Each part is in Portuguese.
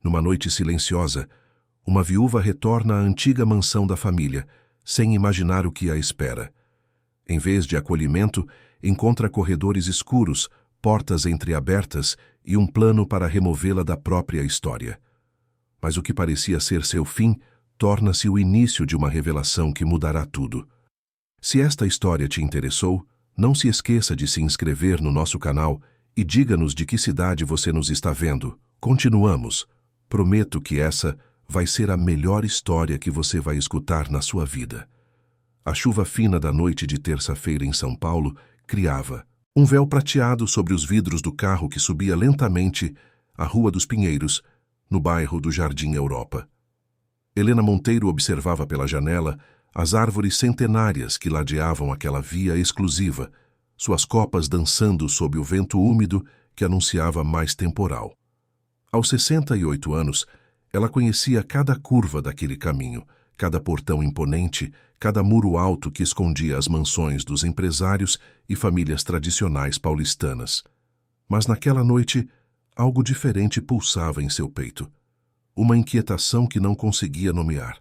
Numa noite silenciosa, uma viúva retorna à antiga mansão da família, sem imaginar o que a espera. Em vez de acolhimento, encontra corredores escuros, portas entreabertas e um plano para removê-la da própria história. Mas o que parecia ser seu fim torna-se o início de uma revelação que mudará tudo. Se esta história te interessou, não se esqueça de se inscrever no nosso canal e diga-nos de que cidade você nos está vendo. Continuamos. Prometo que essa vai ser a melhor história que você vai escutar na sua vida. A chuva fina da noite de terça-feira em São Paulo criava um véu prateado sobre os vidros do carro que subia lentamente a Rua dos Pinheiros, no bairro do Jardim Europa. Helena Monteiro observava pela janela as árvores centenárias que ladeavam aquela via exclusiva, suas copas dançando sob o vento úmido que anunciava mais temporal. Aos 68 anos, ela conhecia cada curva daquele caminho, cada portão imponente, cada muro alto que escondia as mansões dos empresários e famílias tradicionais paulistanas. Mas naquela noite, algo diferente pulsava em seu peito. Uma inquietação que não conseguia nomear.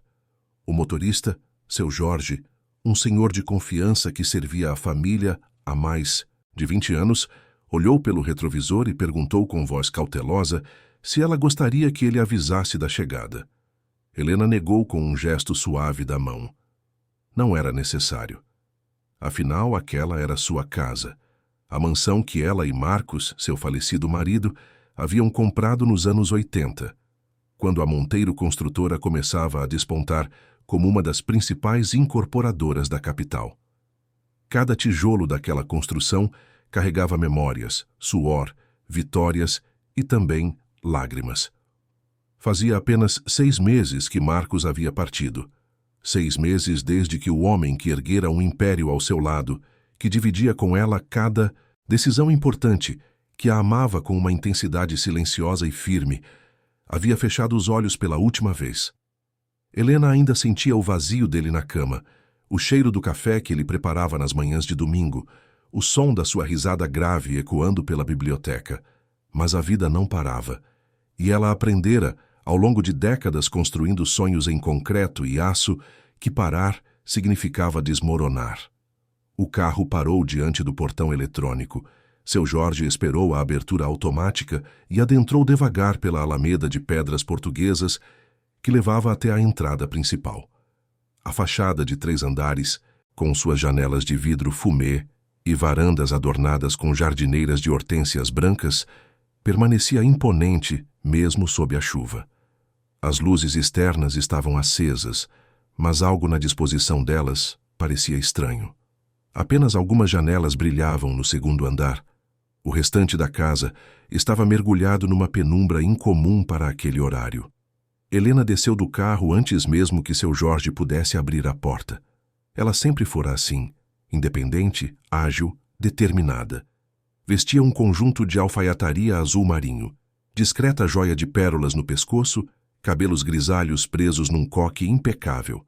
O motorista, seu Jorge, um senhor de confiança que servia à família há mais de 20 anos, olhou pelo retrovisor e perguntou com voz cautelosa se ela gostaria que ele avisasse da chegada. Helena negou com um gesto suave da mão. Não era necessário. Afinal, aquela era sua casa, a mansão que ela e Marcos, seu falecido marido, haviam comprado nos anos 80, quando a Monteiro Construtora começava a despontar como uma das principais incorporadoras da capital. Cada tijolo daquela construção carregava memórias, suor, vitórias e também lágrimas. Fazia apenas 6 meses que Marcos havia partido. 6 meses desde que o homem que erguera um império ao seu lado, que dividia com ela cada decisão importante, que a amava com uma intensidade silenciosa e firme, havia fechado os olhos pela última vez. Helena ainda sentia o vazio dele na cama, o cheiro do café que ele preparava nas manhãs de domingo, o som da sua risada grave ecoando pela biblioteca. Mas a vida não parava, e ela aprendera, ao longo de décadas construindo sonhos em concreto e aço, que parar significava desmoronar. O carro parou diante do portão eletrônico. Seu Jorge esperou a abertura automática e adentrou devagar pela alameda de pedras portuguesas que levava até a entrada principal. A fachada de 3 andares, com suas janelas de vidro fumê e varandas adornadas com jardineiras de hortênsias brancas, permanecia imponente mesmo sob a chuva. As luzes externas estavam acesas, mas algo na disposição delas parecia estranho. Apenas algumas janelas brilhavam no 2º andar. O restante da casa estava mergulhado numa penumbra incomum para aquele horário. Helena desceu do carro antes mesmo que seu Jorge pudesse abrir a porta. Ela sempre fora assim, independente, ágil, determinada. Vestia um conjunto de alfaiataria azul marinho, discreta joia de pérolas no pescoço, cabelos grisalhos presos num coque impecável.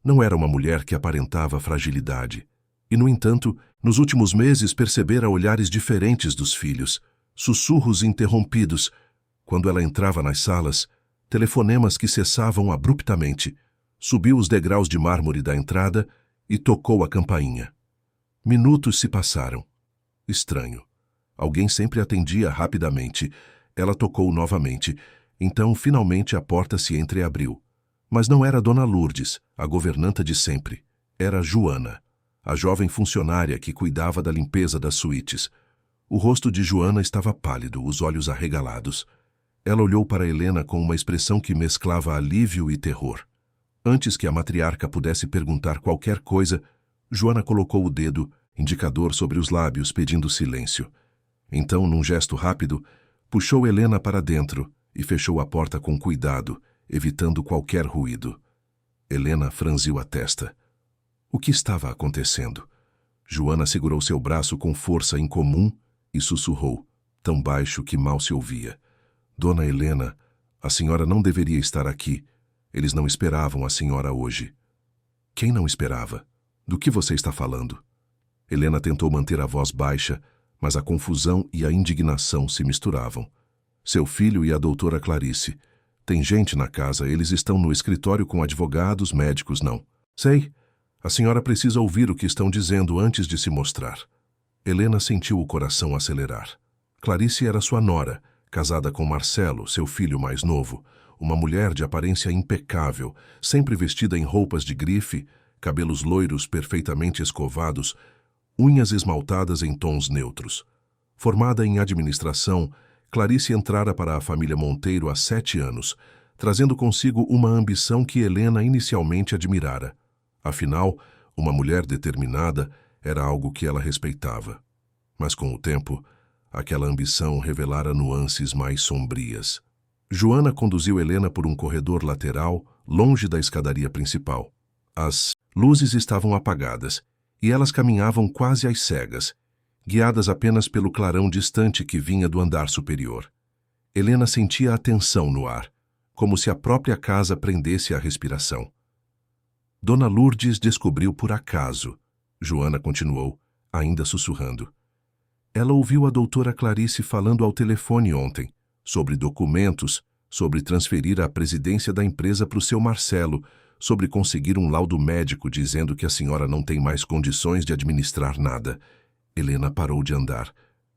Não era uma mulher que aparentava fragilidade. E, no entanto, nos últimos meses percebera olhares diferentes dos filhos, sussurros interrompidos. Quando ela entrava nas salas, telefonemas que cessavam abruptamente. Subiu os degraus de mármore da entrada e tocou a campainha. Minutos se passaram. Estranho. Alguém sempre atendia rapidamente. Ela tocou novamente. Então, finalmente, a porta se entreabriu. Mas não era Dona Lourdes, a governanta de sempre. Era Joana, a jovem funcionária que cuidava da limpeza das suítes. O rosto de Joana estava pálido, os olhos arregalados. Ela olhou para Helena com uma expressão que mesclava alívio e terror. Antes que a matriarca pudesse perguntar qualquer coisa, Joana colocou o dedo, indicador, sobre os lábios, pedindo silêncio. Então, num gesto rápido, puxou Helena para dentro e fechou a porta com cuidado, evitando qualquer ruído. Helena franziu a testa. O que estava acontecendo? Joana segurou seu braço com força incomum e sussurrou, tão baixo que mal se ouvia. Dona Helena, a senhora não deveria estar aqui. Eles não esperavam a senhora hoje. Quem não esperava? Do que você está falando? Helena tentou manter a voz baixa, mas a confusão e a indignação se misturavam. Seu filho e a doutora Clarice. Tem gente na casa, eles estão no escritório com advogados, médicos, não. Sei. A senhora precisa ouvir o que estão dizendo antes de se mostrar. Helena sentiu o coração acelerar. Clarice era sua nora, casada com Marcelo, seu filho mais novo, uma mulher de aparência impecável, sempre vestida em roupas de grife, cabelos loiros perfeitamente escovados, unhas esmaltadas em tons neutros. Formada em administração, Clarice entrara para a família Monteiro há 7 anos, trazendo consigo uma ambição que Helena inicialmente admirara. Afinal, uma mulher determinada era algo que ela respeitava. Mas com o tempo, aquela ambição revelara nuances mais sombrias. Joana conduziu Helena por um corredor lateral, longe da escadaria principal. As luzes estavam apagadas, e elas caminhavam quase às cegas, guiadas apenas pelo clarão distante que vinha do andar superior. Helena sentia a tensão no ar, como se a própria casa prendesse a respiração. Dona Lourdes descobriu por acaso, Joana continuou, ainda sussurrando. Ela ouviu a doutora Clarice falando ao telefone ontem, sobre documentos, sobre transferir a presidência da empresa para o seu Marcelo, sobre conseguir um laudo médico dizendo que a senhora não tem mais condições de administrar nada. Helena parou de andar.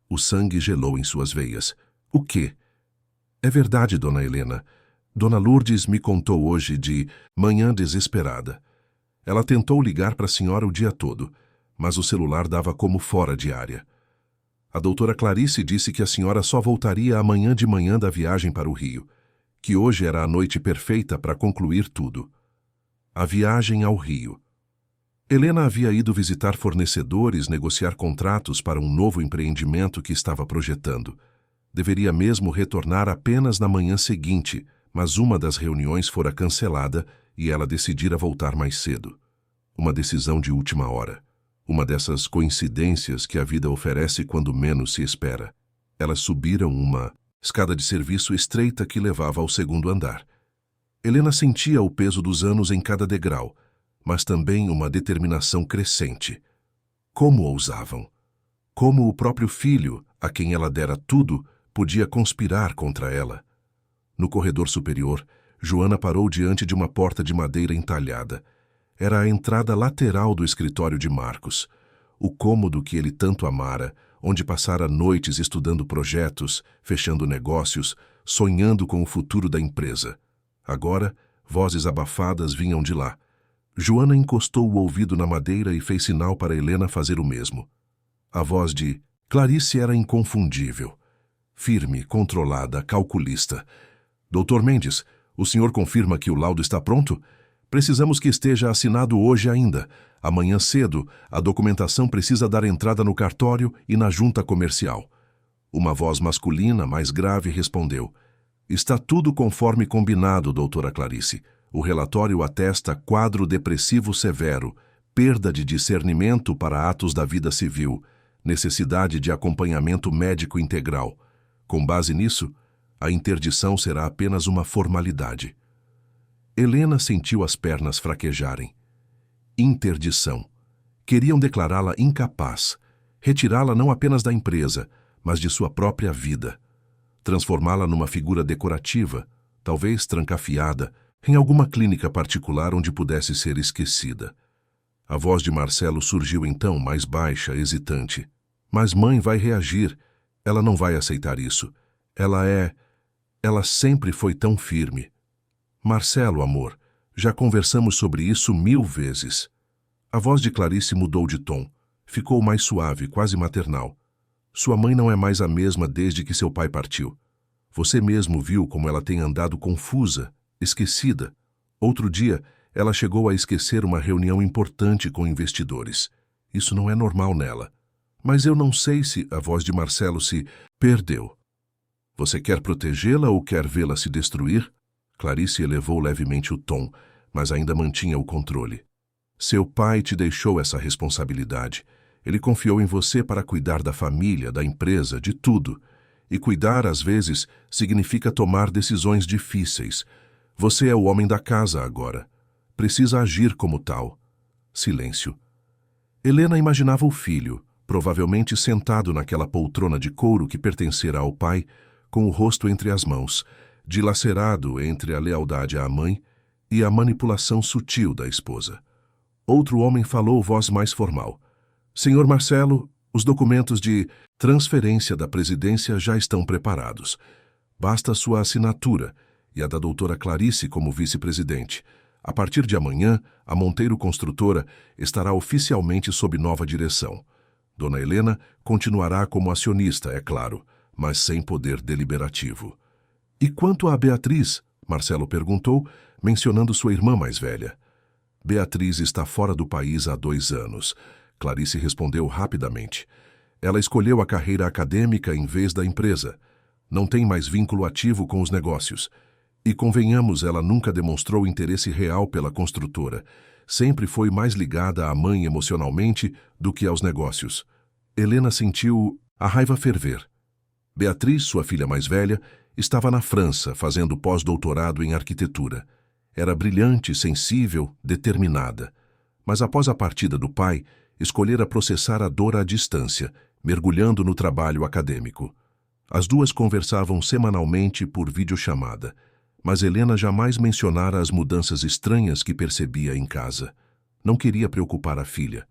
O sangue gelou em suas veias. O quê? É verdade, dona Helena. Dona Lourdes me contou hoje de manhã desesperada. Ela tentou ligar para a senhora o dia todo, mas o celular dava como fora de área. A doutora Clarice disse que a senhora só voltaria amanhã de manhã da viagem para o Rio, que hoje era a noite perfeita para concluir tudo. A viagem ao Rio. Helena havia ido visitar fornecedores, negociar contratos para um novo empreendimento que estava projetando. Deveria mesmo retornar apenas na manhã seguinte, mas uma das reuniões fora cancelada e ela decidira voltar mais cedo. Uma decisão de última hora. Uma dessas coincidências que a vida oferece quando menos se espera. Elas subiram uma escada de serviço estreita que levava ao segundo andar. Helena sentia o peso dos anos em cada degrau, mas também uma determinação crescente. Como ousavam? Como o próprio filho, a quem ela dera tudo, podia conspirar contra ela? No corredor superior, Joana parou diante de uma porta de madeira entalhada. Era a entrada lateral do escritório de Marcos, o cômodo que ele tanto amara, onde passara noites estudando projetos, fechando negócios, sonhando com o futuro da empresa. Agora, vozes abafadas vinham de lá. Joana encostou o ouvido na madeira e fez sinal para Helena fazer o mesmo. A voz de Clarice era inconfundível. Firme, controlada, calculista. Doutor Mendes, o senhor confirma que o laudo está pronto? Precisamos que esteja assinado hoje ainda. Amanhã cedo, a documentação precisa dar entrada no cartório e na junta comercial. Uma voz masculina, mais grave, respondeu. Está tudo conforme combinado, doutora Clarice. O relatório atesta quadro depressivo severo, perda de discernimento para atos da vida civil, necessidade de acompanhamento médico integral. Com base nisso, a interdição será apenas uma formalidade. Helena sentiu as pernas fraquejarem. Interdição. Queriam declará-la incapaz, retirá-la não apenas da empresa, mas de sua própria vida. Transformá-la numa figura decorativa, talvez trancafiada, em alguma clínica particular onde pudesse ser esquecida. A voz de Marcelo surgiu então, mais baixa, hesitante. Mas mãe vai reagir. Ela não vai aceitar isso. Ela sempre foi tão firme. Marcelo, amor, já conversamos sobre isso 1000 vezes. A voz de Clarice mudou de tom. Ficou mais suave, quase maternal. Sua mãe não é mais a mesma desde que seu pai partiu. Você mesmo viu como ela tem andado confusa, esquecida. Outro dia, ela chegou a esquecer uma reunião importante com investidores. Isso não é normal nela. Mas eu não sei se a voz de Marcelo se perdeu. Você quer protegê-la ou quer vê-la se destruir? Clarice elevou levemente o tom, mas ainda mantinha o controle. Seu pai te deixou essa responsabilidade. Ele confiou em você para cuidar da família, da empresa, de tudo. E cuidar, às vezes, significa tomar decisões difíceis. Você é o homem da casa agora. Precisa agir como tal. Silêncio. Helena imaginava o filho, provavelmente sentado naquela poltrona de couro que pertencera ao pai, com o rosto entre as mãos, dilacerado entre a lealdade à mãe e a manipulação sutil da esposa. Outro homem falou voz mais formal. Senhor Marcelo, os documentos de transferência da presidência já estão preparados. Basta sua assinatura e a da doutora Clarice como vice-presidente. A partir de amanhã, a Monteiro Construtora estará oficialmente sob nova direção. Dona Helena continuará como acionista, é claro, mas sem poder deliberativo. E quanto a Beatriz? Marcelo perguntou, mencionando sua irmã mais velha. Beatriz está fora do país há 2 anos. Clarice respondeu rapidamente. Ela escolheu a carreira acadêmica em vez da empresa. Não tem mais vínculo ativo com os negócios. E convenhamos, ela nunca demonstrou interesse real pela construtora. Sempre foi mais ligada à mãe emocionalmente do que aos negócios. Helena sentiu a raiva ferver. Beatriz, sua filha mais velha, estava na França fazendo pós-doutorado em arquitetura. Era brilhante, sensível, determinada. Mas após a partida do pai, escolhera processar a dor à distância, mergulhando no trabalho acadêmico. As duas conversavam semanalmente por videochamada, mas Helena jamais mencionara as mudanças estranhas que percebia em casa. Não queria preocupar a filha.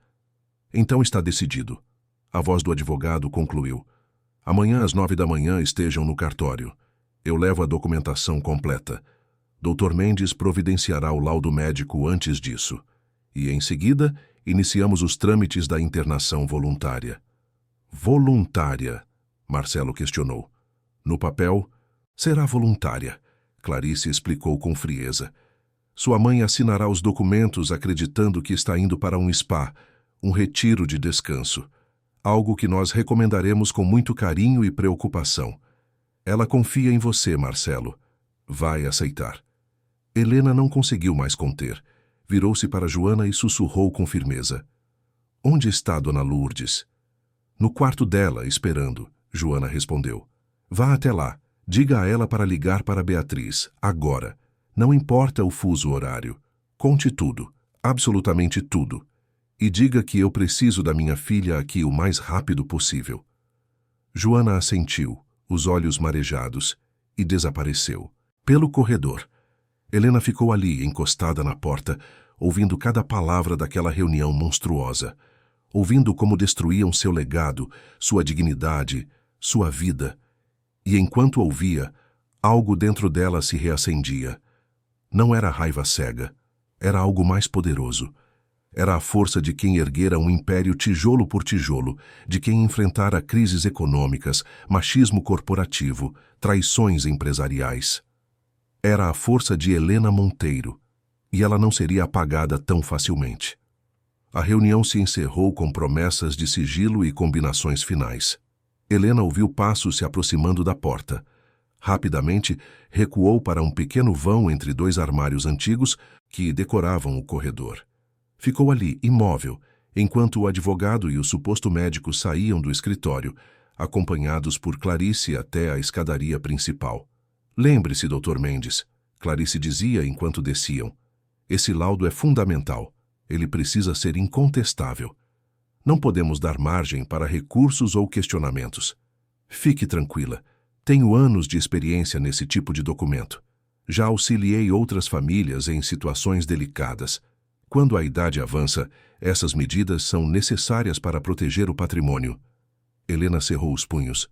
Então está decidido. A voz do advogado concluiu. Amanhã às 9 da manhã estejam no cartório. Eu levo a documentação completa. Dr. Mendes providenciará o laudo médico antes disso. E, em seguida, iniciamos os trâmites da internação voluntária. Voluntária? Marcelo questionou. No papel, será voluntária. Clarice explicou com frieza. Sua mãe assinará os documentos acreditando que está indo para um spa, um retiro de descanso. Algo que nós recomendaremos com muito carinho e preocupação. Ela confia em você, Marcelo. Vai aceitar. Helena não conseguiu mais conter. Virou-se para Joana e sussurrou com firmeza. Onde está Dona Lourdes? No quarto dela, esperando, Joana respondeu. Vá até lá. Diga a ela para ligar para Beatriz, agora. Não importa o fuso horário. Conte tudo, absolutamente tudo. E diga que eu preciso da minha filha aqui o mais rápido possível. Joana assentiu, os olhos marejados, e desapareceu. Pelo corredor. Helena ficou ali, encostada na porta, ouvindo cada palavra daquela reunião monstruosa, ouvindo como destruíam seu legado, sua dignidade, sua vida. E enquanto ouvia, algo dentro dela se reacendia. Não era raiva cega, era algo mais poderoso. Era a força de quem erguera um império tijolo por tijolo, de quem enfrentara crises econômicas, machismo corporativo, traições empresariais. Era a força de Helena Monteiro, e ela não seria apagada tão facilmente. A reunião se encerrou com promessas de sigilo e combinações finais. Helena ouviu passos se aproximando da porta. Rapidamente, recuou para um pequeno vão entre 2 armários antigos que decoravam o corredor. Ficou ali, imóvel, enquanto o advogado e o suposto médico saíam do escritório, acompanhados por Clarice até a escadaria principal. Lembre-se, Dr. Mendes, Clarice dizia enquanto desciam. Esse laudo é fundamental. Ele precisa ser incontestável. Não podemos dar margem para recursos ou questionamentos. Fique tranquila. Tenho anos de experiência nesse tipo de documento. Já auxiliei outras famílias em situações delicadas. Quando a idade avança, essas medidas são necessárias para proteger o patrimônio. Helena cerrou os punhos.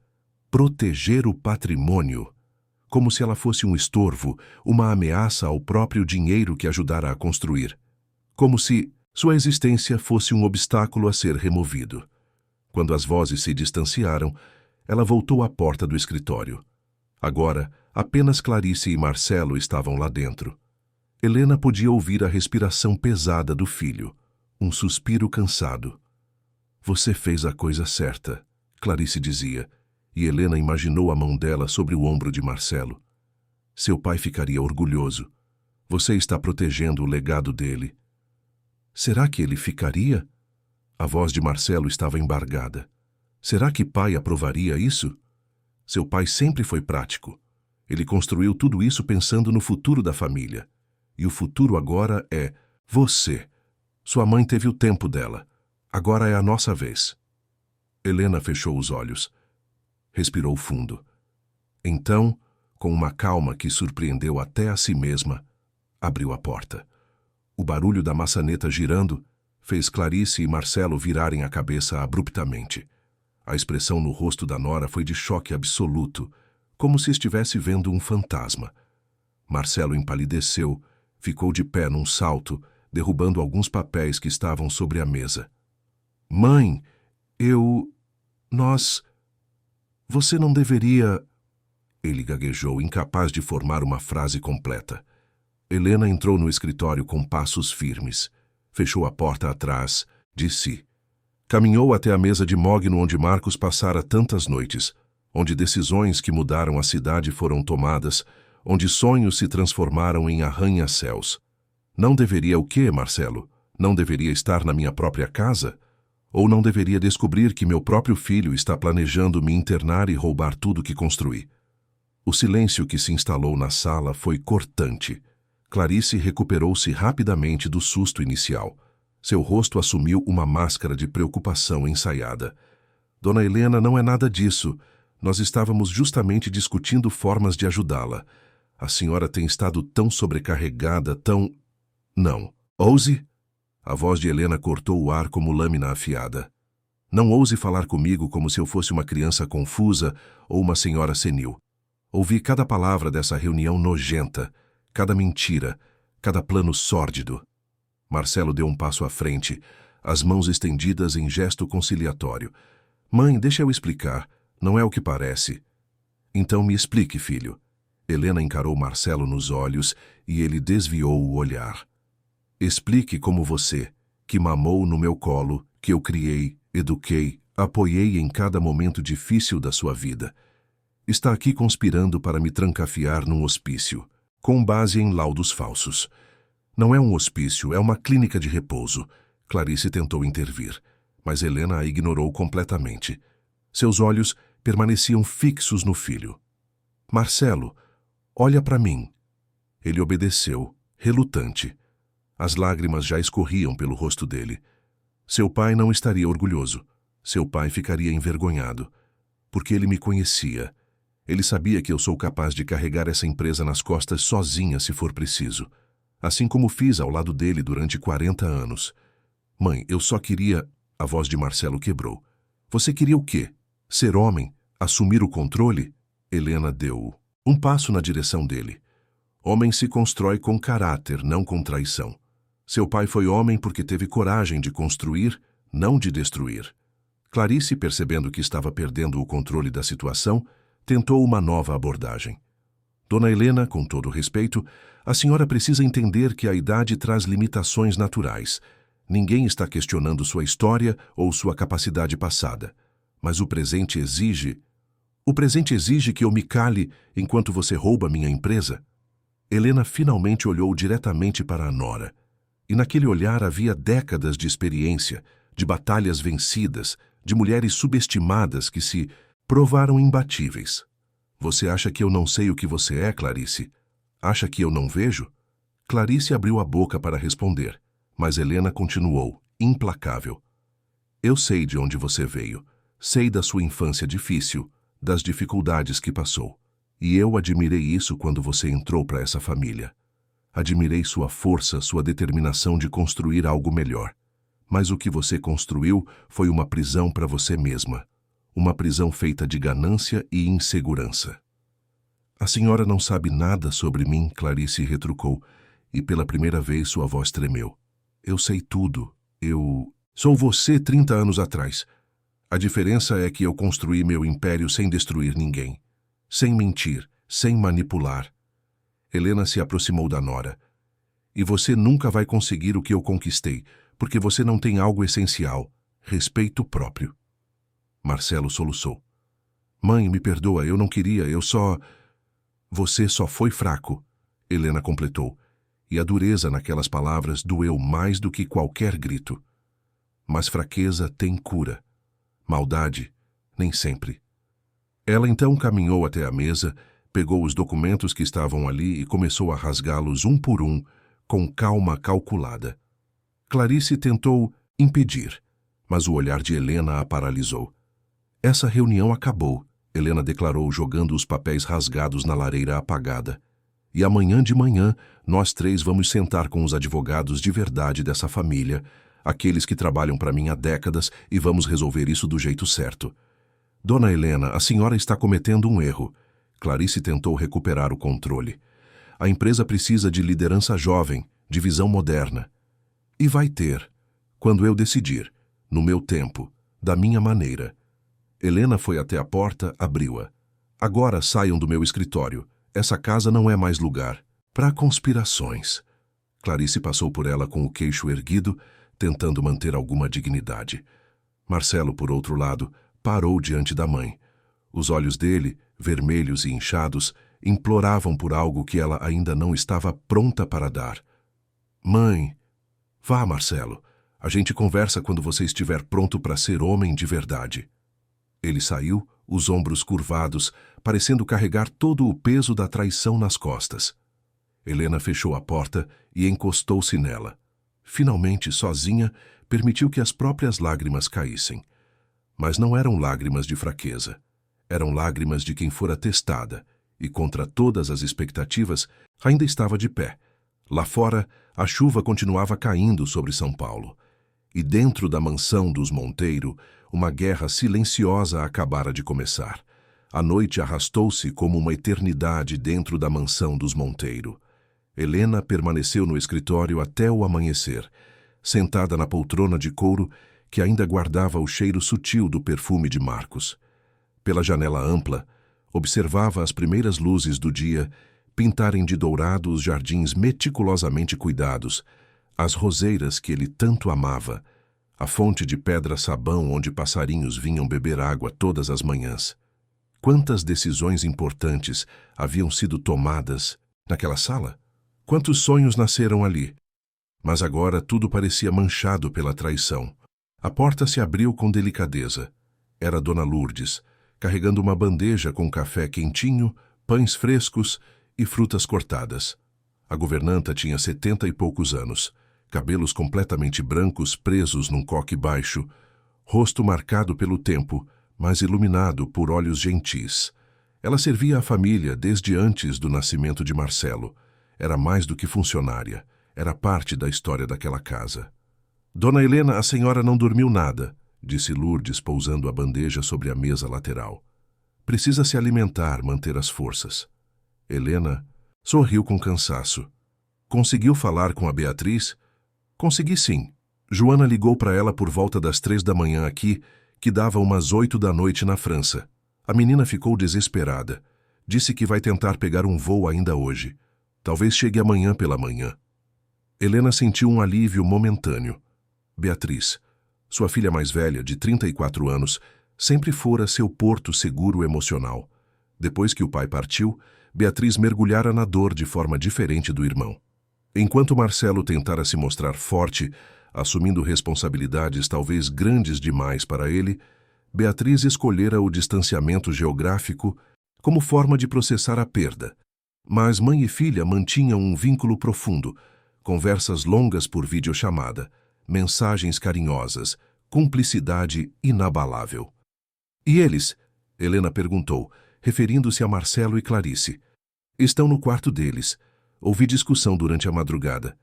Proteger o patrimônio. Como se ela fosse um estorvo, uma ameaça ao próprio dinheiro que ajudara a construir. Como se sua existência fosse um obstáculo a ser removido. Quando as vozes se distanciaram, ela voltou à porta do escritório. Agora, apenas Clarice e Marcelo estavam lá dentro. Helena podia ouvir a respiração pesada do filho, um suspiro cansado. Você fez a coisa certa, Clarice dizia, e Helena imaginou a mão dela sobre o ombro de Marcelo. Seu pai ficaria orgulhoso. Você está protegendo o legado dele. Será que ele ficaria? A voz de Marcelo estava embargada. Será que pai aprovaria isso? Seu pai sempre foi prático. Ele construiu tudo isso pensando no futuro da família. E o futuro agora é você. Sua mãe teve o tempo dela. Agora é a nossa vez. Helena fechou os olhos. Respirou fundo. Então, com uma calma que surpreendeu até a si mesma, abriu a porta. O barulho da maçaneta girando fez Clarice e Marcelo virarem a cabeça abruptamente. A expressão no rosto da nora foi de choque absoluto, como se estivesse vendo um fantasma. Marcelo empalideceu, ficou de pé num salto, derrubando alguns papéis que estavam sobre a mesa. Mãe, você não deveria... Ele gaguejou, incapaz de formar uma frase completa. Helena entrou no escritório com passos firmes. Fechou a porta atrás de si. Caminhou até a mesa de mogno onde Marcos passara tantas noites, onde decisões que mudaram a cidade foram tomadas, onde sonhos se transformaram em arranha-céus. Não deveria o quê, Marcelo? Não deveria estar na minha própria casa? Ou não deveria descobrir que meu próprio filho está planejando me internar e roubar tudo que construí? O silêncio que se instalou na sala foi cortante. Clarice recuperou-se rapidamente do susto inicial. Seu rosto assumiu uma máscara de preocupação ensaiada. Dona Helena, não é nada disso. Nós estávamos justamente discutindo formas de ajudá-la. A senhora tem estado tão sobrecarregada, tão... Não. Ouse? A voz de Helena cortou o ar como lâmina afiada. Não ouse falar comigo como se eu fosse uma criança confusa ou uma senhora senil. Ouvi cada palavra dessa reunião nojenta, cada mentira, cada plano sórdido. Marcelo deu um passo à frente, as mãos estendidas em gesto conciliatório. Mãe, deixa eu explicar. Não é o que parece. Então me explique, filho. Helena encarou Marcelo nos olhos e ele desviou o olhar. Explique como você, que mamou no meu colo, que eu criei, eduquei, apoiei em cada momento difícil da sua vida, está aqui conspirando para me trancafiar num hospício, com base em laudos falsos. Não é um hospício, é uma clínica de repouso. Clarice tentou intervir, mas Helena a ignorou completamente. Seus olhos permaneciam fixos no filho. Marcelo, olha para mim. Ele obedeceu, relutante. As lágrimas já escorriam pelo rosto dele. Seu pai não estaria orgulhoso. Seu pai ficaria envergonhado. Porque ele me conhecia. Ele sabia que eu sou capaz de carregar essa empresa nas costas sozinha se for preciso. Assim como fiz ao lado dele durante 40 anos. Mãe, eu só queria... A voz de Marcelo quebrou. Você queria o quê? Ser homem? Assumir o controle? Helena deu um passo na direção dele. Homem se constrói com caráter, não com traição. Seu pai foi homem porque teve coragem de construir, não de destruir. Clarice, percebendo que estava perdendo o controle da situação, tentou uma nova abordagem. Dona Helena, com todo respeito, a senhora precisa entender que a idade traz limitações naturais. Ninguém está questionando sua história ou sua capacidade passada. Mas o presente exige... O presente exige que eu me cale enquanto você rouba minha empresa? Helena finalmente olhou diretamente para a nora. E naquele olhar havia décadas de experiência, de batalhas vencidas, de mulheres subestimadas que se provaram imbatíveis. Você acha que eu não sei o que você é, Clarice? Acha que eu não vejo? Clarice abriu a boca para responder, mas Helena continuou, implacável. Eu sei de onde você veio. Sei da sua infância difícil, das dificuldades que passou. E eu admirei isso quando você entrou para essa família. Admirei sua força, sua determinação de construir algo melhor. Mas o que você construiu foi uma prisão para você mesma. Uma prisão feita de ganância e insegurança. A senhora não sabe nada sobre mim, Clarice retrucou, e pela primeira vez sua voz tremeu. Eu sei tudo. Eu sou você 30 anos atrás. A diferença é que eu construí meu império sem destruir ninguém. Sem mentir, sem manipular. Helena se aproximou da nora. E você nunca vai conseguir o que eu conquistei, porque você não tem algo essencial, respeito próprio. Marcelo soluçou. Mãe, me perdoa, eu não queria, eu só... Você só foi fraco, Helena completou, e a dureza naquelas palavras doeu mais do que qualquer grito. Mas fraqueza tem cura. Maldade, nem sempre. Ela então caminhou até a mesa, pegou os documentos que estavam ali e começou a rasgá-los um por um, com calma calculada. Clarice tentou impedir, mas o olhar de Helena a paralisou. Essa reunião acabou, Helena declarou, jogando os papéis rasgados na lareira apagada. E amanhã de manhã, nós três vamos sentar com os advogados de verdade dessa família, aqueles que trabalham para mim há décadas, e vamos resolver isso do jeito certo. Dona Helena, a senhora está cometendo um erro. Clarice tentou recuperar o controle. A empresa precisa de liderança jovem, de visão moderna. E vai ter, quando eu decidir, no meu tempo, da minha maneira. Helena foi até a porta, abriu-a. Agora saiam do meu escritório. Essa casa não é mais lugar para conspirações. Clarice passou por ela com o queixo erguido, tentando manter alguma dignidade. Marcelo, por outro lado, parou diante da mãe. Os olhos dele, vermelhos e inchados, imploravam por algo que ela ainda não estava pronta para dar. Mãe, vá, Marcelo. A gente conversa quando você estiver pronto para ser homem de verdade. Ele saiu, os ombros curvados, parecendo carregar todo o peso da traição nas costas. Helena fechou a porta e encostou-se nela. Finalmente, sozinha, permitiu que as próprias lágrimas caíssem. Mas não eram lágrimas de fraqueza. Eram lágrimas de quem fora testada e, contra todas as expectativas, ainda estava de pé. Lá fora, a chuva continuava caindo sobre São Paulo. E dentro da mansão dos Monteiro, uma guerra silenciosa acabara de começar. A noite arrastou-se como uma eternidade dentro da mansão dos Monteiro. Helena permaneceu no escritório até o amanhecer, sentada na poltrona de couro que ainda guardava o cheiro sutil do perfume de Marcos. Pela janela ampla, observava as primeiras luzes do dia pintarem de dourado os jardins meticulosamente cuidados, as roseiras que ele tanto amava, a fonte de pedra-sabão onde passarinhos vinham beber água todas as manhãs. Quantas decisões importantes haviam sido tomadas naquela sala? Quantos sonhos nasceram ali? Mas agora tudo parecia manchado pela traição. A porta se abriu com delicadeza. Era Dona Lourdes, carregando uma bandeja com café quentinho, pães frescos e frutas cortadas. A governanta tinha 70 e poucos anos, cabelos completamente brancos presos num coque baixo, rosto marcado pelo tempo, mas iluminado por olhos gentis. Ela servia a família desde antes do nascimento de Marcelo. Era mais do que funcionária, era parte da história daquela casa. Dona Helena, a senhora não dormiu nada, disse Lourdes, pousando a bandeja sobre a mesa lateral. Precisa se alimentar, manter as forças. Helena sorriu com cansaço. Conseguiu falar com a Beatriz? Consegui sim. Joana ligou para ela por volta das 3 da manhã aqui, que dava umas 8 da noite na França. A menina ficou desesperada. Disse que vai tentar pegar um voo ainda hoje. Talvez chegue amanhã pela manhã. Helena sentiu um alívio momentâneo. Beatriz, sua filha mais velha, de 34 anos, sempre fora seu porto seguro emocional. Depois que o pai partiu, Beatriz mergulhara na dor de forma diferente do irmão. Enquanto Marcelo tentara se mostrar forte, assumindo responsabilidades talvez grandes demais para ele, Beatriz escolhera o distanciamento geográfico como forma de processar a perda. Mas mãe e filha mantinham um vínculo profundo, conversas longas por videochamada, mensagens carinhosas, cumplicidade inabalável. E eles? Helena perguntou, referindo-se a Marcelo e Clarice. Estão no quarto deles. Ouvi discussão durante a madrugada.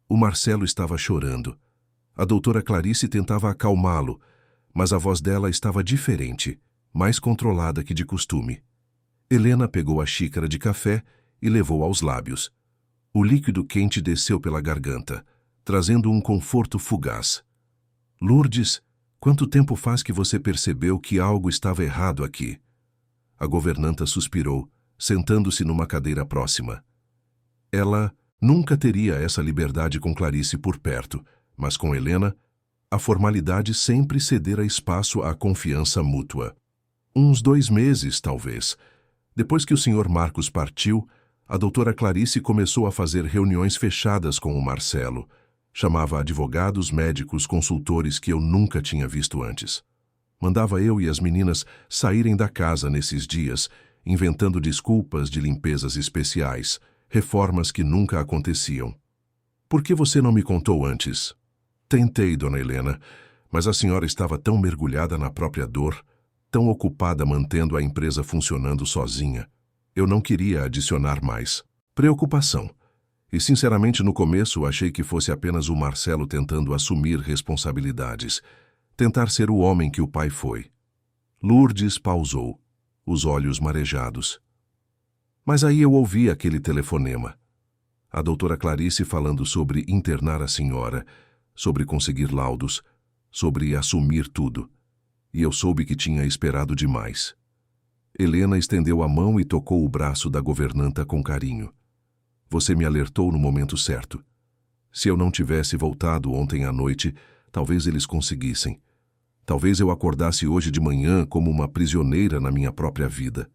O Marcelo estava chorando. A doutora Clarice tentava acalmá-lo, mas a voz dela estava diferente, mais controlada que de costume. Helena pegou a xícara de café e levou aos lábios. O líquido quente desceu pela garganta, trazendo um conforto fugaz. Lourdes, quanto tempo faz que você percebeu que algo estava errado aqui? A governanta suspirou, sentando-se numa cadeira próxima. Ela nunca teria essa liberdade com Clarice por perto, mas com Helena, a formalidade sempre cedera espaço à confiança mútua. Uns 2 meses, talvez. Depois que o Sr. Marcos partiu, a doutora Clarice começou a fazer reuniões fechadas com o Marcelo. Chamava advogados, médicos, consultores que eu nunca tinha visto antes. Mandava eu e as meninas saírem da casa nesses dias, inventando desculpas de limpezas especiais, reformas que nunca aconteciam. Por que você não me contou antes? Tentei, dona Helena, mas a senhora estava tão mergulhada na própria dor. tão ocupada mantendo a empresa funcionando sozinha. Eu não queria adicionar mais preocupação. E sinceramente no começo achei que fosse apenas o Marcelo tentando assumir responsabilidades, tentar ser o homem que o pai foi. Lourdes pausou, os olhos marejados. Mas aí eu ouvi aquele telefonema. A doutora Clarice falando sobre internar a senhora, sobre conseguir laudos, sobre assumir tudo. E eu soube que tinha esperado demais. Helena estendeu a mão e tocou o braço da governanta com carinho. Você me alertou no momento certo. Se eu não tivesse voltado ontem à noite, talvez eles conseguissem. Talvez eu acordasse hoje de manhã como uma prisioneira na minha própria vida.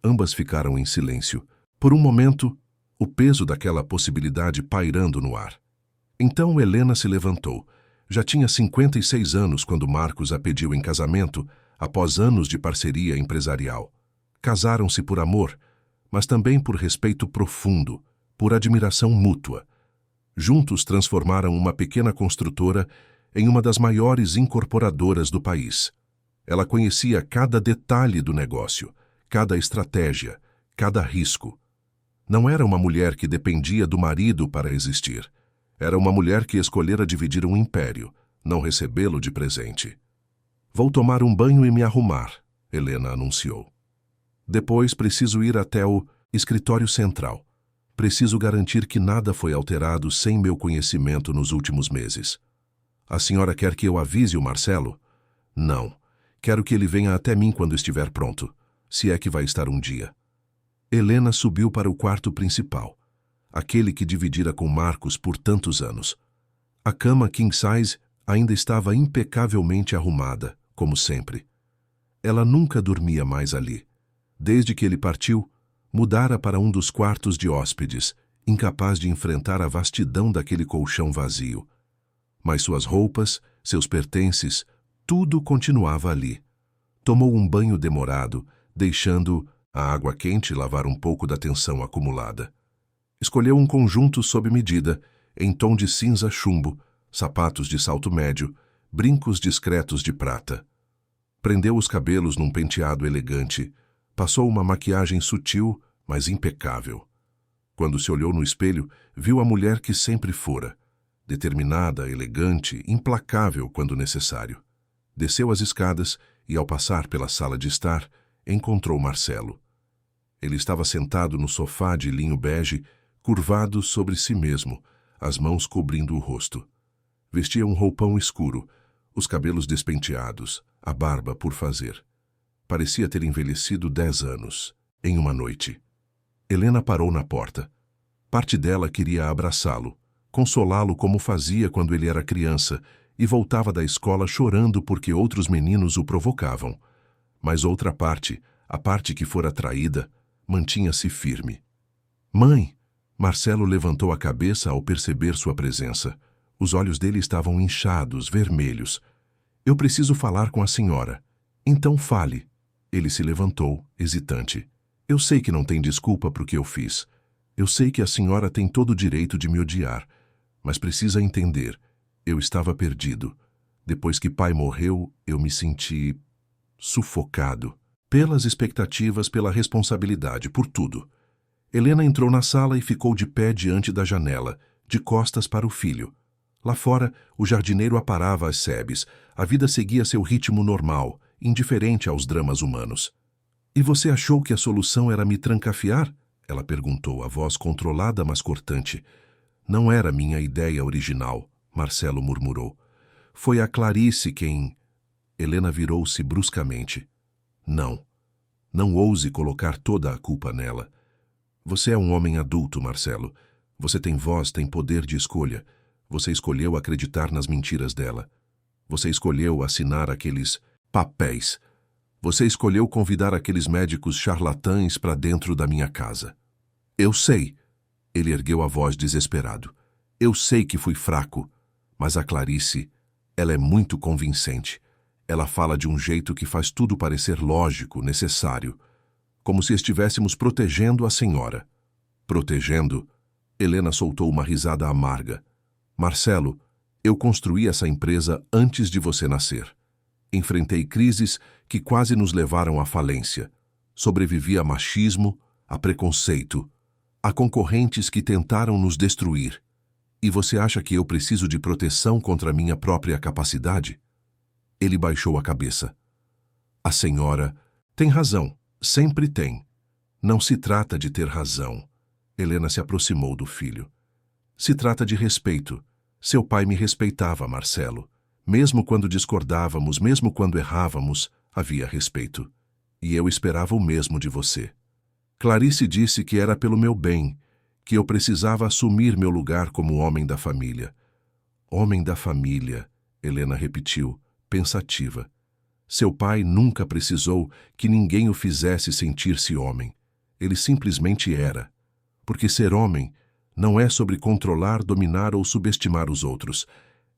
Ambas ficaram em silêncio. Por um momento, o peso daquela possibilidade pairando no ar. Então Helena se levantou. Já tinha 56 anos quando Marcos a pediu em casamento, após anos de parceria empresarial. Casaram-se por amor, mas também por respeito profundo, por admiração mútua. Juntos transformaram uma pequena construtora em uma das maiores incorporadoras do país. Ela conhecia cada detalhe do negócio, cada estratégia, cada risco. Não era uma mulher que dependia do marido para existir. Era uma mulher que escolhera dividir um império, não recebê-lo de presente. Vou tomar um banho e me arrumar, Helena anunciou. Depois preciso ir até o escritório central. Preciso garantir que nada foi alterado sem meu conhecimento nos últimos meses. A senhora quer que eu avise o Marcelo? Não. Quero que ele venha até mim quando estiver pronto, se é que vai estar um dia. Helena subiu para o quarto principal, aquele que dividira com Marcos por tantos anos. A cama king size ainda estava impecavelmente arrumada, como sempre. Ela nunca dormia mais ali. Desde que ele partiu, mudara para um dos quartos de hóspedes, incapaz de enfrentar a vastidão daquele colchão vazio. Mas suas roupas, seus pertences, tudo continuava ali. Tomou um banho demorado, deixando a água quente lavar um pouco da tensão acumulada. Escolheu um conjunto sob medida, em tom de cinza chumbo, sapatos de salto médio, brincos discretos de prata. Prendeu os cabelos num penteado elegante, passou uma maquiagem sutil, mas impecável. Quando se olhou no espelho, viu a mulher que sempre fora, determinada, elegante, implacável quando necessário. Desceu as escadas e, ao passar pela sala de estar, encontrou Marcelo. Ele estava sentado no sofá de linho bege, curvado sobre si mesmo, as mãos cobrindo o rosto. Vestia um roupão escuro, os cabelos despenteados, a barba por fazer. Parecia ter envelhecido 10 anos, em uma noite. Helena parou na porta. Parte dela queria abraçá-lo, consolá-lo como fazia quando ele era criança e voltava da escola chorando porque outros meninos o provocavam. Mas outra parte, a parte que fora traída, mantinha-se firme. Mãe! Marcelo levantou a cabeça ao perceber sua presença. Os olhos dele estavam inchados, vermelhos. Eu preciso falar com a senhora. Então fale. Ele se levantou, hesitante. Eu sei que não tem desculpa para o que eu fiz. Eu sei que a senhora tem todo o direito de me odiar. Mas precisa entender. Eu estava perdido. Depois que pai morreu, eu me senti sufocado. Pelas expectativas, pela responsabilidade, por tudo. Helena entrou na sala e ficou de pé diante da janela, de costas para o filho. Lá fora, o jardineiro aparava as sebes. A vida seguia seu ritmo normal, indiferente aos dramas humanos. E você achou que a solução era me trancafiar? Ela perguntou, a voz controlada, mas cortante. Não era minha ideia original, Marcelo murmurou. Foi a Clarice quem... Helena virou-se bruscamente. Não. Não ouse colocar toda a culpa nela. Você é um homem adulto, Marcelo. Você tem voz, tem poder de escolha. Você escolheu acreditar nas mentiras dela. Você escolheu assinar aqueles papéis. Você escolheu convidar aqueles médicos charlatães para dentro da minha casa. Eu sei. Ele ergueu a voz desesperado. Eu sei que fui fraco, mas a Clarice, ela é muito convincente. Ela fala de um jeito que faz tudo parecer lógico, necessário. Como se estivéssemos protegendo a senhora. Protegendo? Helena soltou uma risada amarga. Marcelo, eu construí essa empresa antes de você nascer. Enfrentei crises que quase nos levaram à falência. Sobrevivi a machismo, a preconceito, a concorrentes que tentaram nos destruir. E você acha que eu preciso de proteção contra minha própria capacidade? Ele baixou a cabeça. A senhora tem razão, sempre tem. Não se trata de ter razão. Helena se aproximou do filho. Se trata de respeito. Seu pai me respeitava, Marcelo. Mesmo quando discordávamos, mesmo quando errávamos, havia respeito. E eu esperava o mesmo de você. Clarice disse que era pelo meu bem, que eu precisava assumir meu lugar como homem da família. Homem da família, Helena repetiu, pensativa. Seu pai nunca precisou que ninguém o fizesse sentir-se homem. Ele simplesmente era. Porque ser homem não é sobre controlar, dominar ou subestimar os outros.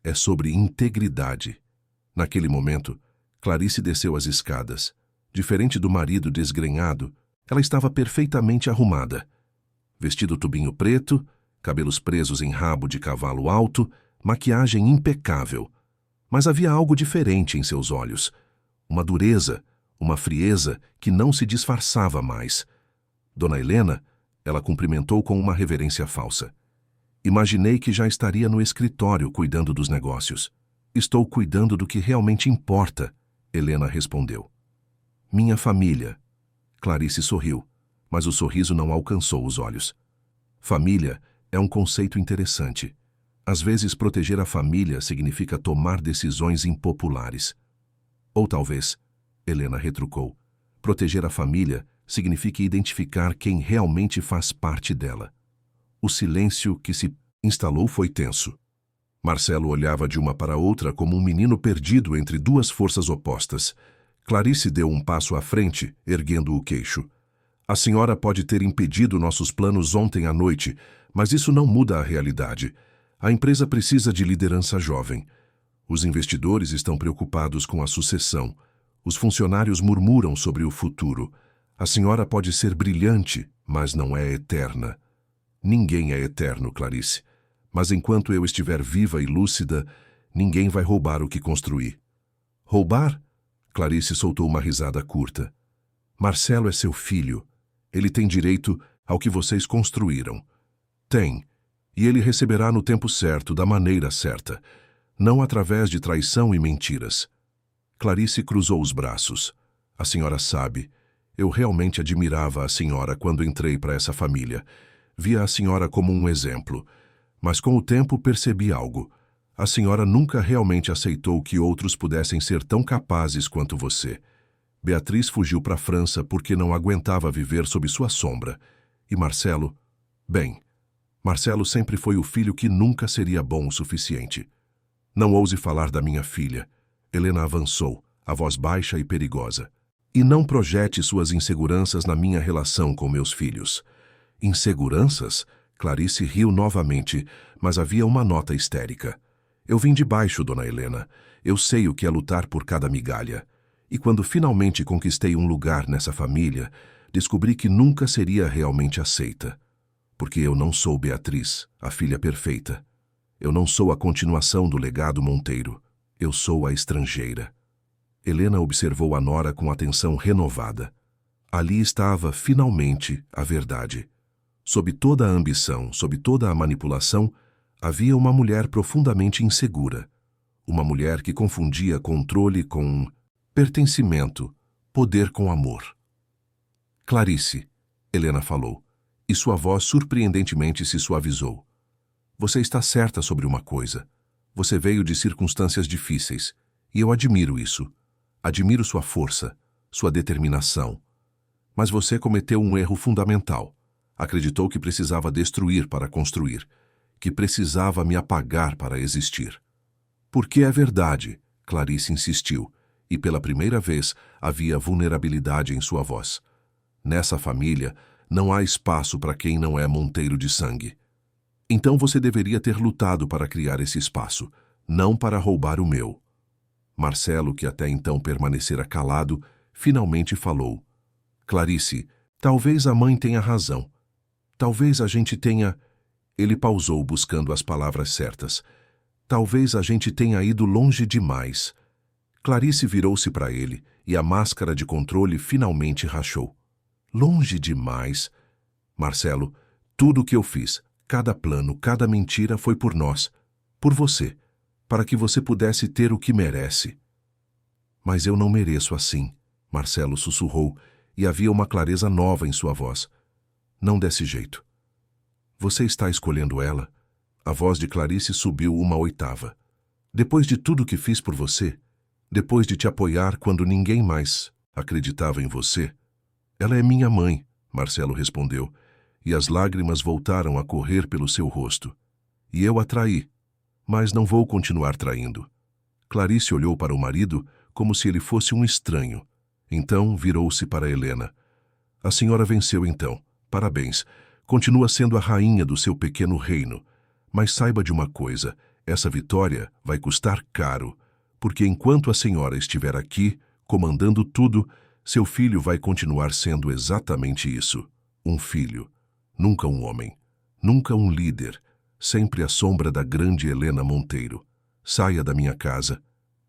É sobre integridade. Naquele momento, Clarice desceu as escadas. Diferente do marido desgrenhado, ela estava perfeitamente arrumada. Vestido tubinho preto, cabelos presos em rabo de cavalo alto, maquiagem impecável. Mas havia algo diferente em seus olhos. Uma dureza, uma frieza que não se disfarçava mais. Dona Helena, ela cumprimentou com uma reverência falsa. Imaginei que já estaria no escritório cuidando dos negócios. Estou cuidando do que realmente importa, Helena respondeu. Minha família. Clarice sorriu, mas o sorriso não alcançou os olhos. Família é um conceito interessante. Às vezes, proteger a família significa tomar decisões impopulares. Ou talvez, Helena retrucou, proteger a família significa identificar quem realmente faz parte dela. O silêncio que se instalou foi tenso. Marcelo olhava de uma para outra como um menino perdido entre duas forças opostas. Clarice deu um passo à frente, erguendo o queixo. A senhora pode ter impedido nossos planos ontem à noite, mas isso não muda a realidade. A empresa precisa de liderança jovem. Os investidores estão preocupados com a sucessão. Os funcionários murmuram sobre o futuro. A senhora pode ser brilhante, mas não é eterna. Ninguém é eterno, Clarice. Mas enquanto eu estiver viva e lúcida, ninguém vai roubar o que construí. Roubar? Clarice soltou uma risada curta. Marcelo é seu filho. Ele tem direito ao que vocês construíram. Tem. E ele receberá no tempo certo, da maneira certa. Não através de traição e mentiras. Clarice cruzou os braços. A senhora sabe, eu realmente admirava a senhora quando entrei para essa família. Via a senhora como um exemplo. Mas com o tempo percebi algo. A senhora nunca realmente aceitou que outros pudessem ser tão capazes quanto você. Beatriz fugiu para a França porque não aguentava viver sob sua sombra. E Marcelo? Bem, Marcelo sempre foi o filho que nunca seria bom o suficiente. Não ouse falar da minha filha. Helena avançou, a voz baixa e perigosa. E não projete suas inseguranças na minha relação com meus filhos. Inseguranças? Clarice riu novamente, mas havia uma nota histérica. Eu vim de baixo, dona Helena. Eu sei o que é lutar por cada migalha. E quando finalmente conquistei um lugar nessa família, descobri que nunca seria realmente aceita. Porque eu não sou Beatriz, a filha perfeita. Eu não sou a continuação do legado Monteiro. Eu sou a estrangeira. Helena observou a nora com atenção renovada. Ali estava, finalmente, a verdade. Sob toda a ambição, sob toda a manipulação, havia uma mulher profundamente insegura. Uma mulher que confundia controle com pertencimento, poder com amor. Clarice, Helena falou, e sua voz surpreendentemente se suavizou. Você está certa sobre uma coisa. Você veio de circunstâncias difíceis, e eu admiro isso. Admiro sua força, sua determinação. Mas você cometeu um erro fundamental. Acreditou que precisava destruir para construir, que precisava me apagar para existir. Porque é verdade, Clarice insistiu, e pela primeira vez havia vulnerabilidade em sua voz. Nessa família, não há espaço para quem não é Monteiro de sangue. Então você deveria ter lutado para criar esse espaço, não para roubar o meu. Marcelo, que até então permanecera calado, finalmente falou. Clarice, talvez a mãe tenha razão. Talvez a gente tenha... Ele pausou buscando as palavras certas. Talvez a gente tenha ido longe demais. Clarice virou-se para ele e a máscara de controle finalmente rachou. Longe demais. Marcelo, tudo o que eu fiz, cada plano, cada mentira foi por nós, por você, para que você pudesse ter o que merece. Mas eu não mereço assim, Marcelo sussurrou, e havia uma clareza nova em sua voz. Não desse jeito. Você está escolhendo ela? A voz de Clarice subiu uma oitava. Depois de tudo que fiz por você, depois de te apoiar quando ninguém mais acreditava em você. Ela é minha mãe, Marcelo respondeu, e as lágrimas voltaram a correr pelo seu rosto. E eu a traí, mas não vou continuar traindo. Clarice olhou para o marido como se ele fosse um estranho. Então virou-se para Helena. A senhora venceu então. Parabéns. Continua sendo a rainha do seu pequeno reino. Mas saiba de uma coisa, essa vitória vai custar caro, porque enquanto a senhora estiver aqui, comandando tudo, seu filho vai continuar sendo exatamente isso. Um filho. Nunca um homem. Nunca um líder. Sempre à sombra da grande Helena Monteiro. Saia da minha casa.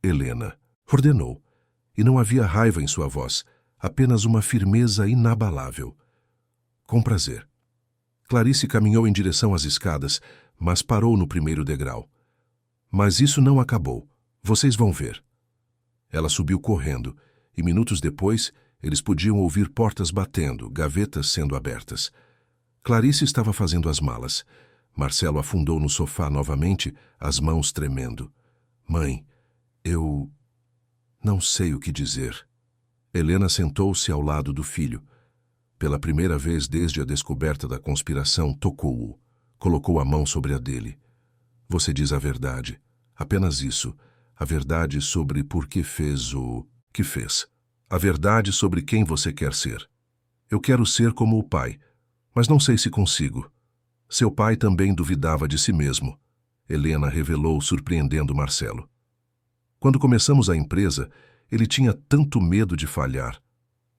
Helena. Ordenou. E não havia raiva em sua voz, apenas uma firmeza inabalável. Com prazer. Clarice caminhou em direção às escadas, mas parou no primeiro degrau. Mas isso não acabou. Vocês vão ver. Ela subiu correndo, e minutos depois, eles podiam ouvir portas batendo, gavetas sendo abertas. Clarice estava fazendo as malas. Marcelo afundou no sofá novamente, as mãos tremendo. Mãe, eu não sei o que dizer. Helena sentou-se ao lado do filho. Pela primeira vez desde a descoberta da conspiração, tocou-o. Colocou a mão sobre a dele. Você diz a verdade. Apenas isso. A verdade sobre por que fez o que fez. A verdade sobre quem você quer ser. Eu quero ser como o pai, mas não sei se consigo. Seu pai também duvidava de si mesmo. Helena revelou, surpreendendo Marcelo. Quando começamos a empresa, ele tinha tanto medo de falhar.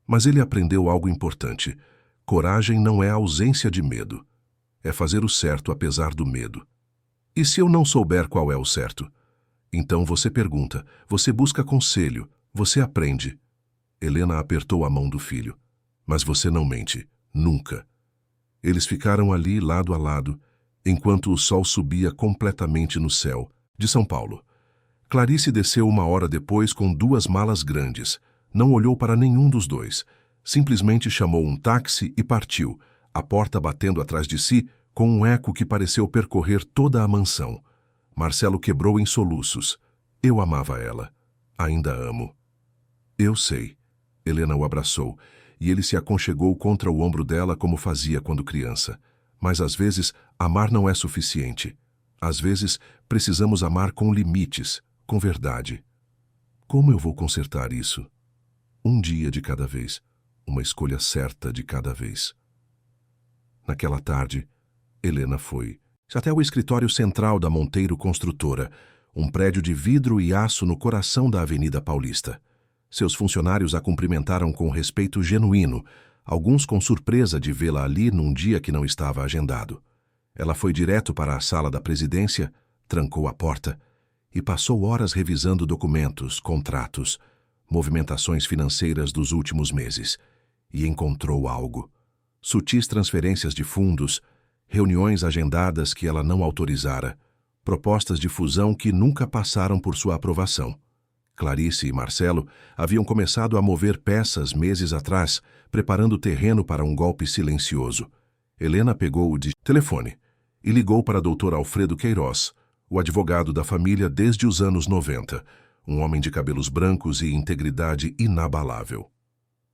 Mas ele aprendeu algo importante. Coragem não é ausência de medo. É fazer o certo apesar do medo. E se eu não souber qual é o certo? Então você pergunta, você busca conselho, você aprende. Helena apertou a mão do filho. Mas você não mente, nunca. Eles ficaram ali lado a lado, enquanto o sol subia completamente no céu, de São Paulo. Clarice desceu 1 hora depois com 2 malas grandes. Não olhou para nenhum dos dois. Simplesmente chamou um táxi e partiu, a porta batendo atrás de si, com um eco que pareceu percorrer toda a mansão. Marcelo quebrou em soluços. Eu amava ela. Ainda amo. Eu sei. Helena o abraçou, e ele se aconchegou contra o ombro dela como fazia quando criança. Mas às vezes, amar não é suficiente. Às vezes, precisamos amar com limites, com verdade. Como eu vou consertar isso? Um dia de cada vez, uma escolha certa de cada vez. Naquela tarde, Helena foi até o escritório central da Monteiro Construtora, um prédio de vidro e aço no coração da Avenida Paulista. Seus funcionários a cumprimentaram com respeito genuíno, alguns com surpresa de vê-la ali num dia que não estava agendado. Ela foi direto para a sala da presidência, trancou a porta e passou horas revisando documentos, contratos, movimentações financeiras dos últimos meses, e encontrou algo. Sutis transferências de fundos, reuniões agendadas que ela não autorizara, propostas de fusão que nunca passaram por sua aprovação. Clarice e Marcelo haviam começado a mover peças meses atrás, preparando o terreno para um golpe silencioso. Helena pegou o telefone e ligou para Dr. Alfredo Queiroz, o advogado da família desde os anos 90, um homem de cabelos brancos e integridade inabalável.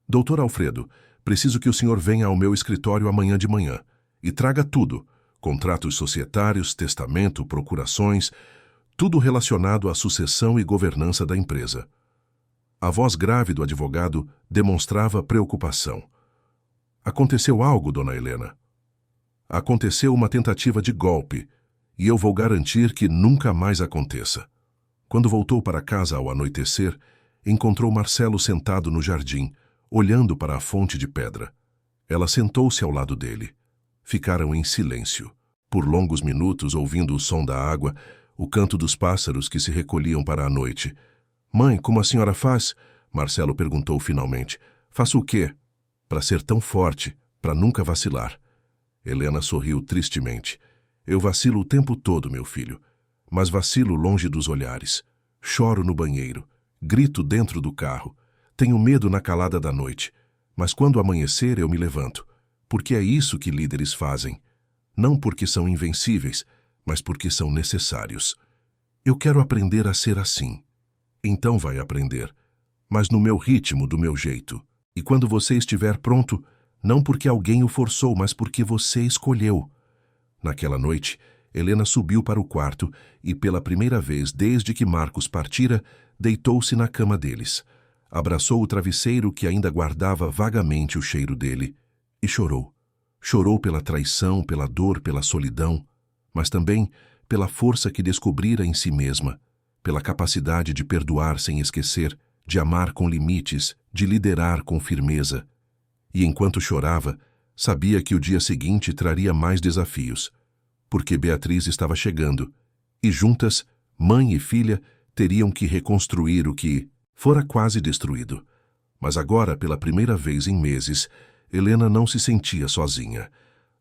Dr. Alfredo, preciso que o senhor venha ao meu escritório amanhã de manhã e traga tudo, contratos societários, testamento, procurações, tudo relacionado à sucessão e governança da empresa. A voz grave do advogado demonstrava preocupação. Aconteceu algo, dona Helena? Aconteceu uma tentativa de golpe, e eu vou garantir que nunca mais aconteça. Quando voltou para casa ao anoitecer, encontrou Marcelo sentado no jardim, olhando para a fonte de pedra. Ela sentou-se ao lado dele. Ficaram em silêncio, por longos minutos ouvindo o som da água, o canto dos pássaros que se recolhiam para a noite. Mãe, como a senhora faz? Marcelo perguntou finalmente. Faço o quê? Para ser tão forte, para nunca vacilar. Helena sorriu tristemente. Eu vacilo o tempo todo, meu filho. Mas vacilo longe dos olhares. Choro no banheiro. Grito dentro do carro. Tenho medo na calada da noite. Mas quando amanhecer eu me levanto. Porque é isso que líderes fazem. Não porque são invencíveis, mas porque são necessários. Eu quero aprender a ser assim. Então vai aprender. Mas no meu ritmo, do meu jeito. E quando você estiver pronto, não porque alguém o forçou, mas porque você escolheu. Naquela noite, Helena subiu para o quarto e, pela primeira vez desde que Marcos partira, deitou-se na cama deles. Abraçou o travesseiro que ainda guardava vagamente o cheiro dele e chorou. Chorou pela traição, pela dor, pela solidão, mas também pela força que descobrira em si mesma, pela capacidade de perdoar sem esquecer, de amar com limites, de liderar com firmeza. E enquanto chorava, sabia que o dia seguinte traria mais desafios, porque Beatriz estava chegando, e juntas, mãe e filha, teriam que reconstruir o que fora quase destruído. Mas agora, pela primeira vez em meses, Helena não se sentia sozinha.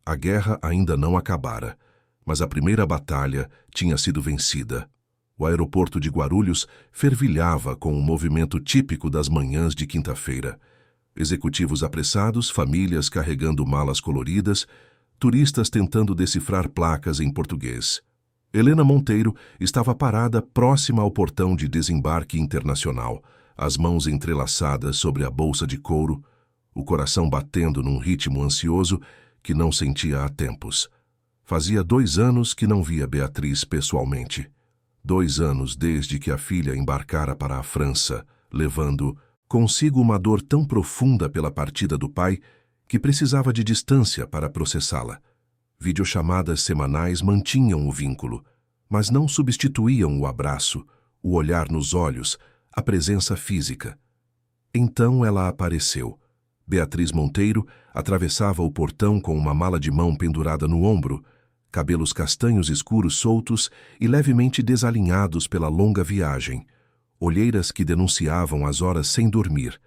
A guerra ainda não acabara, mas a primeira batalha tinha sido vencida. O aeroporto de Guarulhos fervilhava com um movimento típico das manhãs de quinta-feira. Executivos apressados, famílias carregando malas coloridas, turistas tentando decifrar placas em português. Helena Monteiro estava parada próxima ao portão de desembarque internacional, as mãos entrelaçadas sobre a bolsa de couro, o coração batendo num ritmo ansioso que não sentia há tempos. Fazia 2 anos que não via Beatriz pessoalmente. 2 anos desde que a filha embarcara para a França, levando consigo uma dor tão profunda pela partida do pai que precisava de distância para processá-la. Videochamadas semanais mantinham o vínculo, mas não substituíam o abraço, o olhar nos olhos, a presença física. Então ela apareceu. Beatriz Monteiro atravessava o portão com uma mala de mão pendurada no ombro, cabelos castanhos escuros soltos e levemente desalinhados pela longa viagem, olheiras que denunciavam as horas sem dormir.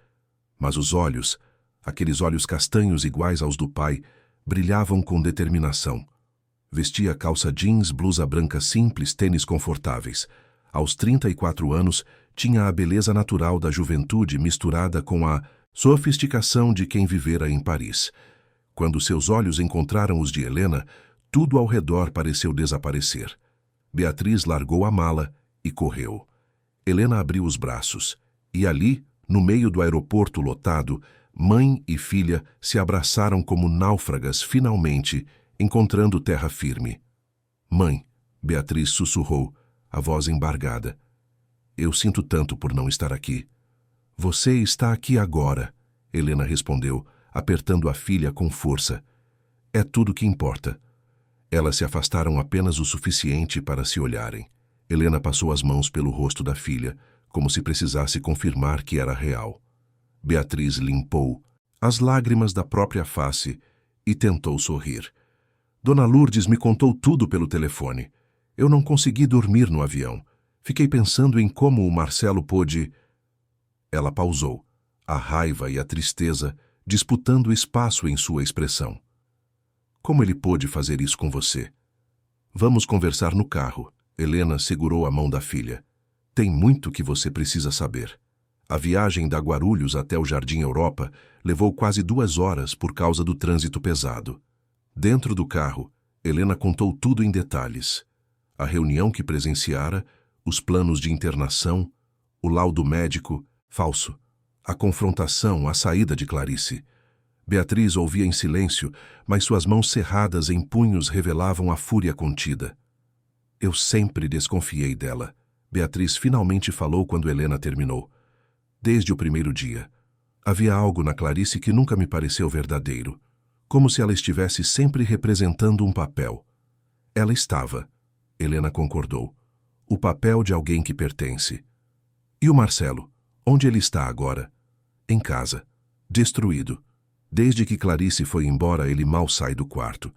Mas os olhos, aqueles olhos castanhos iguais aos do pai, brilhavam com determinação. Vestia calça jeans, blusa branca simples, tênis confortáveis. Aos 34 anos, tinha a beleza natural da juventude misturada com a sofisticação de quem vivera em Paris. Quando seus olhos encontraram os de Helena, tudo ao redor pareceu desaparecer. Beatriz largou a mala e correu. Helena abriu os braços, e ali, no meio do aeroporto lotado, mãe e filha se abraçaram como náufragas finalmente, encontrando terra firme. Mãe, Beatriz sussurrou, a voz embargada. Eu sinto tanto por não estar aqui. Você está aqui agora, Helena respondeu, apertando a filha com força. É tudo que importa. Elas se afastaram apenas o suficiente para se olharem. Helena passou as mãos pelo rosto da filha, como se precisasse confirmar que era real. Beatriz limpou as lágrimas da própria face e tentou sorrir. Dona Lourdes me contou tudo pelo telefone. Eu não consegui dormir no avião. Fiquei pensando em como o Marcelo pôde... Ela pausou, a raiva e a tristeza disputando espaço em sua expressão. Como ele pôde fazer isso com você? Vamos conversar no carro. Helena segurou a mão da filha. Tem muito que você precisa saber. A viagem da Guarulhos até o Jardim Europa levou quase 2 horas por causa do trânsito pesado. Dentro do carro, Helena contou tudo em detalhes. A reunião que presenciara, os planos de internação, o laudo médico, falso, a confrontação, a saída de Clarice. Beatriz ouvia em silêncio, mas suas mãos cerradas em punhos revelavam a fúria contida. Eu sempre desconfiei dela. Beatriz finalmente falou quando Helena terminou. Desde o primeiro dia. Havia algo na Clarice que nunca me pareceu verdadeiro. Como se ela estivesse sempre representando um papel. Ela estava. Helena concordou. O papel de alguém que pertence. E o Marcelo? Onde ele está agora? Em casa. Destruído. Desde que Clarice foi embora, ele mal sai do quarto.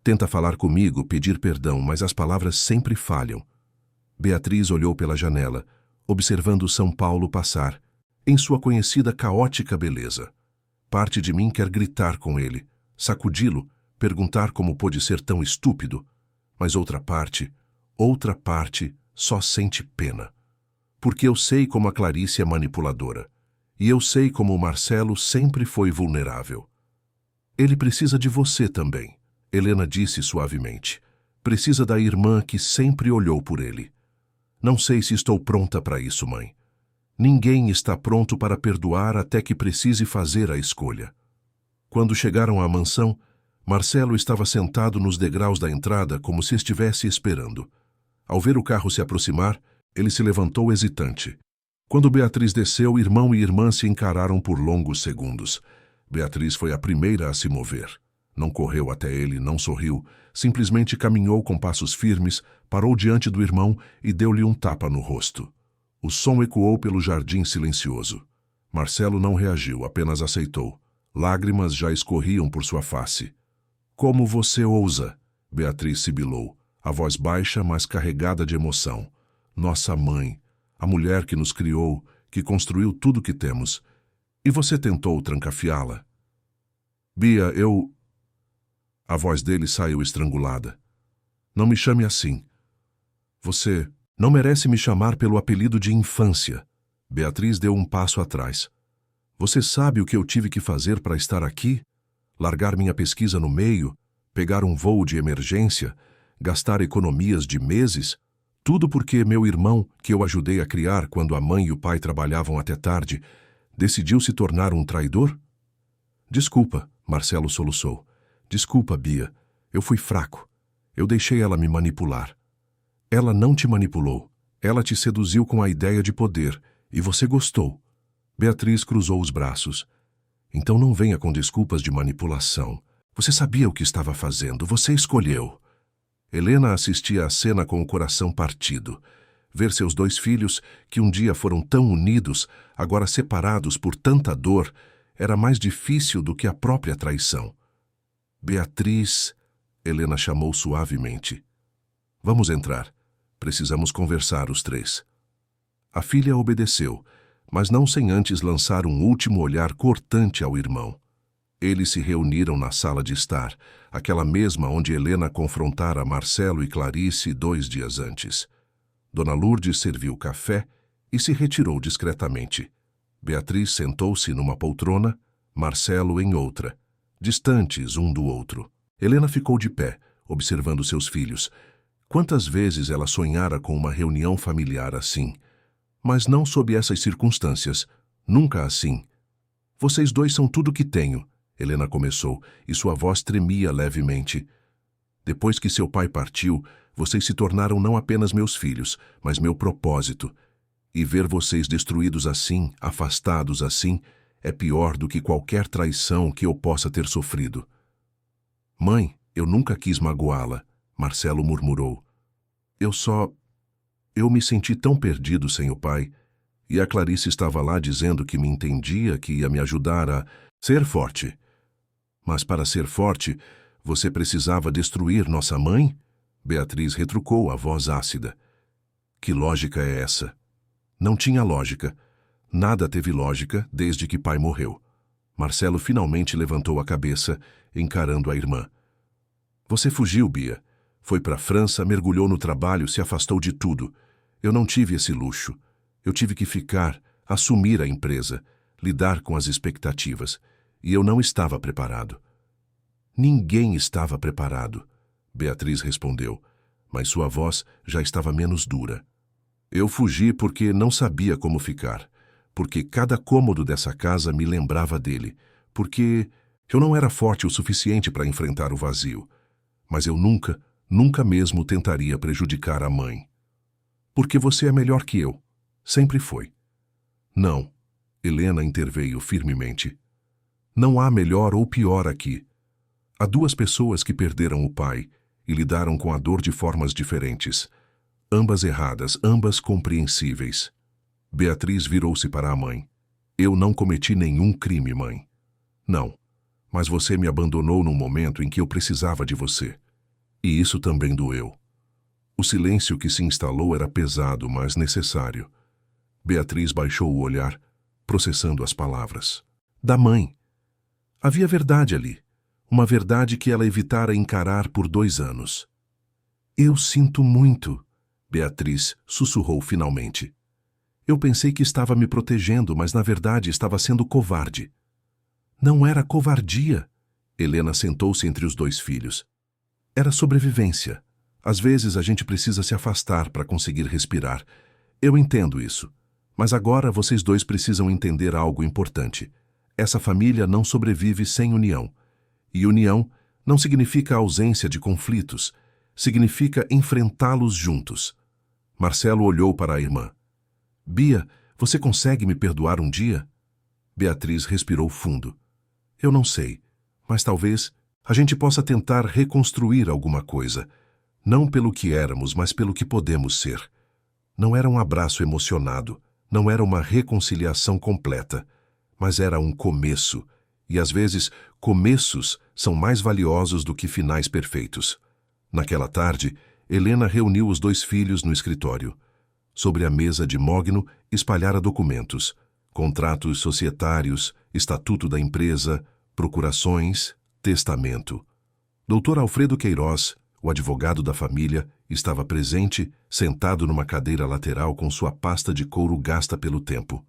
Tenta falar comigo, pedir perdão, mas as palavras sempre falham. Beatriz olhou pela janela. observando São Paulo passar, em sua conhecida caótica beleza. Parte de mim quer gritar com ele, sacudi-lo, perguntar como pôde ser tão estúpido, mas outra parte só sente pena. Porque eu sei como a Clarice é manipuladora, e eu sei como o Marcelo sempre foi vulnerável. Ele precisa de você também, Helena disse suavemente. Precisa da irmã que sempre olhou por ele. Não sei se estou pronta para isso, mãe. Ninguém está pronto para perdoar até que precise fazer a escolha. Quando chegaram à mansão, Marcelo estava sentado nos degraus da entrada como se estivesse esperando. Ao ver o carro se aproximar, ele se levantou hesitante. Quando Beatriz desceu, irmão e irmã se encararam por longos segundos. Beatriz foi a primeira a se mover. Não correu até ele, não sorriu, simplesmente caminhou com passos firmes, parou diante do irmão e deu-lhe um tapa no rosto. O som ecoou pelo jardim silencioso. Marcelo não reagiu, apenas aceitou. Lágrimas já escorriam por sua face. Como você ousa? Beatriz sibilou, a voz baixa, mas carregada de emoção. Nossa mãe, a mulher que nos criou, que construiu tudo que temos. E você tentou trancafiá-la? Bia, eu... A voz dele saiu estrangulada. Não me chame assim. Você não merece me chamar pelo apelido de infância. Beatriz deu um passo atrás. Você sabe o que eu tive que fazer para estar aqui? Largar minha pesquisa no meio, pegar um voo de emergência, gastar economias de meses? Tudo porque meu irmão, que eu ajudei a criar quando a mãe e o pai trabalhavam até tarde, decidiu se tornar um traidor? Desculpa, Marcelo soluçou. Desculpa, Bia. Eu fui fraco. Eu deixei ela me manipular. Ela não te manipulou. Ela te seduziu com a ideia de poder, e você gostou. Beatriz cruzou os braços. Então não venha com desculpas de manipulação. Você sabia o que estava fazendo. Você escolheu. Helena assistia à cena com o coração partido. Ver seus dois filhos, que um dia foram tão unidos, agora separados por tanta dor, era mais difícil do que a própria traição. Beatriz, Helena chamou suavemente. Vamos entrar. Precisamos conversar os três. A filha obedeceu, mas não sem antes lançar um último olhar cortante ao irmão. Eles se reuniram na sala de estar, aquela mesma onde Helena confrontara Marcelo e Clarice 2 dias antes. Dona Lourdes serviu café e se retirou discretamente. Beatriz sentou-se numa poltrona, Marcelo em outra, distantes um do outro. Helena ficou de pé, observando seus filhos. Quantas vezes ela sonhara com uma reunião familiar assim, mas não sob essas circunstâncias, nunca assim. Vocês dois são tudo que tenho, Helena começou, e sua voz tremia levemente. Depois que seu pai partiu, vocês se tornaram não apenas meus filhos, mas meu propósito. E ver vocês destruídos assim, afastados assim, é pior do que qualquer traição que eu possa ter sofrido. Mãe, eu nunca quis magoá-la, Marcelo murmurou. Eu me senti tão perdido sem o pai, e a Clarice estava lá dizendo que me entendia, que ia me ajudar a ser forte. Mas para ser forte, você precisava destruir nossa mãe? Beatriz retrucou, a voz ácida. Que lógica é essa? Não tinha lógica. Nada teve lógica desde que pai morreu. Marcelo finalmente levantou a cabeça, encarando a irmã. Você fugiu, Bia. Foi para a França, mergulhou no trabalho, se afastou de tudo. Eu não tive esse luxo. Eu tive que ficar, assumir a empresa, lidar com as expectativas. E eu não estava preparado. Ninguém estava preparado, Beatriz respondeu, mas sua voz já estava menos dura. Eu fugi porque não sabia como ficar, porque cada cômodo dessa casa me lembrava dele, porque eu não era forte o suficiente para enfrentar o vazio. Mas eu nunca mesmo tentaria prejudicar a mãe. Porque você é melhor que eu. Sempre foi. Não, Helena interveio firmemente. Não há melhor ou pior aqui. Há duas pessoas que perderam o pai e lidaram com a dor de formas diferentes. Ambas erradas, ambas compreensíveis. Beatriz virou-se para a mãe. Eu não cometi nenhum crime, mãe. Não, mas você me abandonou num momento em que eu precisava de você. E isso também doeu. O silêncio que se instalou era pesado, mas necessário. Beatriz baixou o olhar, processando as palavras. Da mãe. Havia verdade ali. Uma verdade que ela evitara encarar por 2 anos. Eu sinto muito, Beatriz sussurrou finalmente. Eu pensei que estava me protegendo, mas na verdade estava sendo covarde. Não era covardia. Helena sentou-se entre os 2 filhos. Era sobrevivência. Às vezes a gente precisa se afastar para conseguir respirar. Eu entendo isso. Mas agora vocês 2 precisam entender algo importante. Essa família não sobrevive sem união. E união não significa ausência de conflitos. Significa enfrentá-los juntos. Marcelo olhou para a irmã. Bia, você consegue me perdoar um dia? Beatriz respirou fundo. Eu não sei, mas talvez a gente possa tentar reconstruir alguma coisa. Não pelo que éramos, mas pelo que podemos ser. Não era um abraço emocionado, não era uma reconciliação completa, mas era um começo. E às vezes, começos são mais valiosos do que finais perfeitos. Naquela tarde, Helena reuniu os 2 filhos no escritório. Sobre a mesa de mogno, espalhara documentos, contratos societários, estatuto da empresa, procurações, testamento. Dr. Alfredo Queiroz, o advogado da família, estava presente, sentado numa cadeira lateral com sua pasta de couro gasta pelo tempo.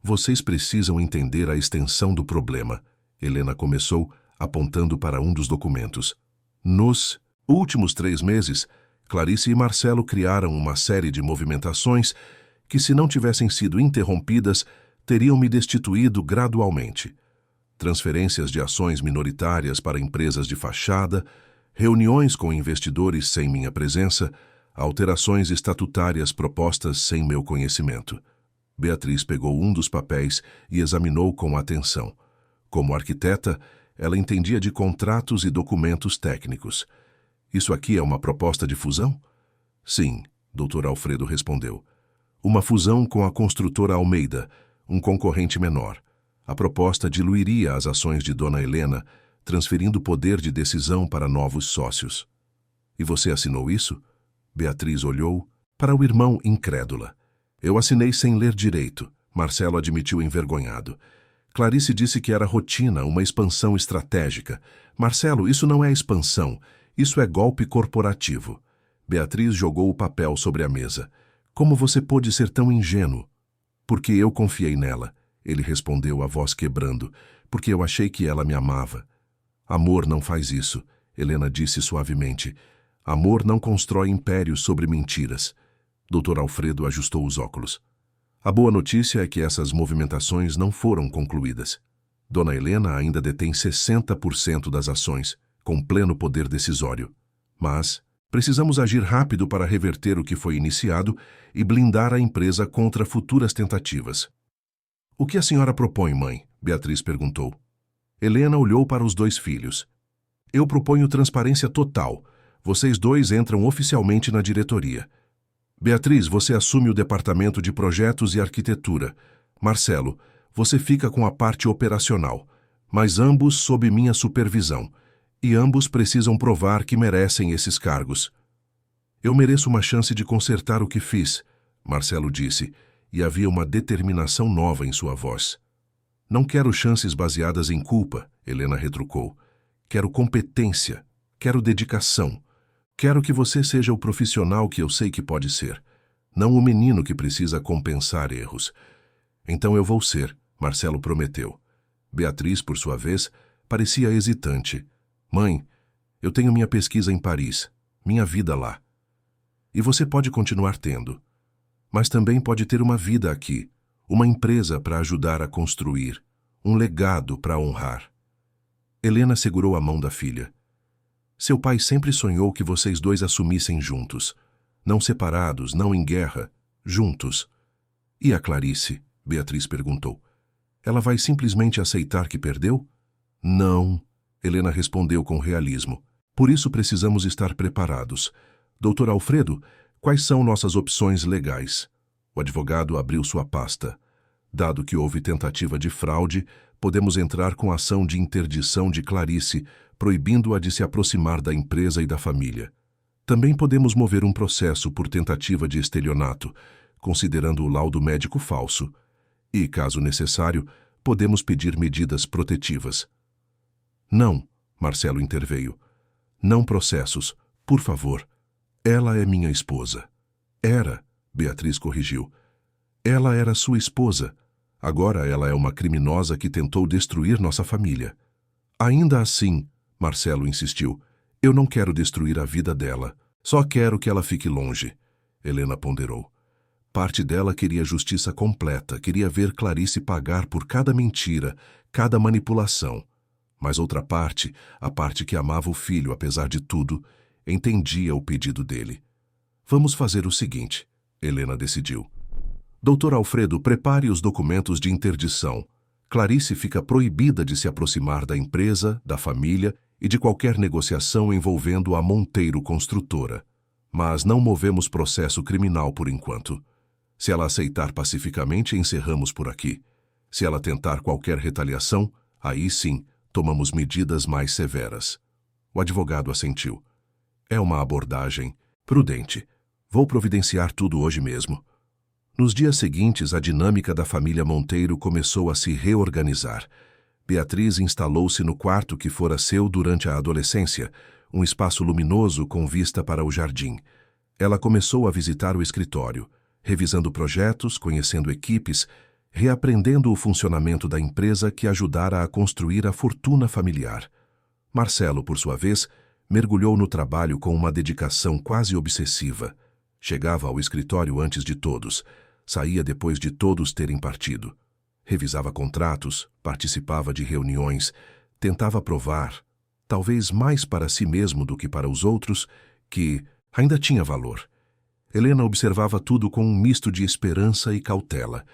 Vocês precisam entender a extensão do problema, Helena começou, apontando para um dos documentos. Nos últimos 3 meses, Clarice e Marcelo criaram uma série de movimentações que, se não tivessem sido interrompidas, teriam me destituído gradualmente. Transferências de ações minoritárias para empresas de fachada, reuniões com investidores sem minha presença, alterações estatutárias propostas sem meu conhecimento. Beatriz pegou um dos papéis e examinou com atenção. Como arquiteta, ela entendia de contratos e documentos técnicos. Isso aqui é uma proposta de fusão? Sim, Dr. Alfredo respondeu. Uma fusão com a construtora Almeida, um concorrente menor. A proposta diluiria as ações de Dona Helena, transferindo poder de decisão para novos sócios. E você assinou isso? Beatriz olhou para o irmão incrédula. Eu assinei sem ler direito, Marcelo admitiu envergonhado. Clarice disse que era rotina, uma expansão estratégica. Marcelo, isso não é expansão. Isso é golpe corporativo. Beatriz jogou o papel sobre a mesa. Como você pôde ser tão ingênuo? Porque eu confiei nela, ele respondeu, a voz quebrando. Porque eu achei que ela me amava. Amor não faz isso, Helena disse suavemente. Amor não constrói impérios sobre mentiras. Dr. Alfredo ajustou os óculos. A boa notícia é que essas movimentações não foram concluídas. Dona Helena ainda detém 60% das ações, com pleno poder decisório. Mas precisamos agir rápido para reverter o que foi iniciado e blindar a empresa contra futuras tentativas. O que a senhora propõe, mãe? Beatriz perguntou. Helena olhou para os 2 filhos. Eu proponho transparência total. Vocês 2 entram oficialmente na diretoria. Beatriz, você assume o departamento de projetos e arquitetura. Marcelo, você fica com a parte operacional, mas ambos sob minha supervisão. E ambos precisam provar que merecem esses cargos. Eu mereço uma chance de consertar o que fiz, Marcelo disse, e havia uma determinação nova em sua voz. Não quero chances baseadas em culpa, Helena retrucou. Quero competência, quero dedicação. Quero que você seja o profissional que eu sei que pode ser, não o menino que precisa compensar erros. Então eu vou ser, Marcelo prometeu. Beatriz, por sua vez, parecia hesitante. Mãe, eu tenho minha pesquisa em Paris, minha vida lá. E você pode continuar tendo. Mas também pode ter uma vida aqui, uma empresa para ajudar a construir, um legado para honrar. Helena segurou a mão da filha. Seu pai sempre sonhou que vocês 2 assumissem juntos. Não separados, não em guerra, juntos. E a Clarice? Beatriz perguntou. Ela vai simplesmente aceitar que perdeu? Não, Helena respondeu com realismo. Por isso precisamos estar preparados. Dr. Alfredo, quais são nossas opções legais? O advogado abriu sua pasta. Dado que houve tentativa de fraude, podemos entrar com ação de interdição de Clarice, proibindo-a de se aproximar da empresa e da família. Também podemos mover um processo por tentativa de estelionato, considerando o laudo médico falso. E, caso necessário, podemos pedir medidas protetivas. Não, Marcelo interveio. Não processos, por favor. Ela é minha esposa. Era, Beatriz corrigiu. Ela era sua esposa. Agora ela é uma criminosa que tentou destruir nossa família. Ainda assim, Marcelo insistiu, eu não quero destruir a vida dela. Só quero que ela fique longe. Helena ponderou. Parte dela queria justiça completa, queria ver Clarice pagar por cada mentira, cada manipulação. Mas outra parte, a parte que amava o filho apesar de tudo, entendia o pedido dele. Vamos fazer o seguinte, Helena decidiu. Dr. Alfredo, prepare os documentos de interdição. Clarice fica proibida de se aproximar da empresa, da família e de qualquer negociação envolvendo a Monteiro Construtora. Mas não movemos processo criminal por enquanto. Se ela aceitar pacificamente, encerramos por aqui. Se ela tentar qualquer retaliação, aí sim, tomamos medidas mais severas. O advogado assentiu. É uma abordagem prudente. Vou providenciar tudo hoje mesmo. Nos dias seguintes, a dinâmica da família Monteiro começou a se reorganizar. Beatriz instalou-se no quarto que fora seu durante a adolescência, um espaço luminoso com vista para o jardim. Ela começou a visitar o escritório, revisando projetos, conhecendo equipes, reaprendendo o funcionamento da empresa que ajudara a construir a fortuna familiar. Marcelo, por sua vez, mergulhou no trabalho com uma dedicação quase obsessiva. Chegava ao escritório antes de todos, saía depois de todos terem partido. Revisava contratos, participava de reuniões, tentava provar, talvez mais para si mesmo do que para os outros, que ainda tinha valor. Helena observava tudo com um misto de esperança e cautela.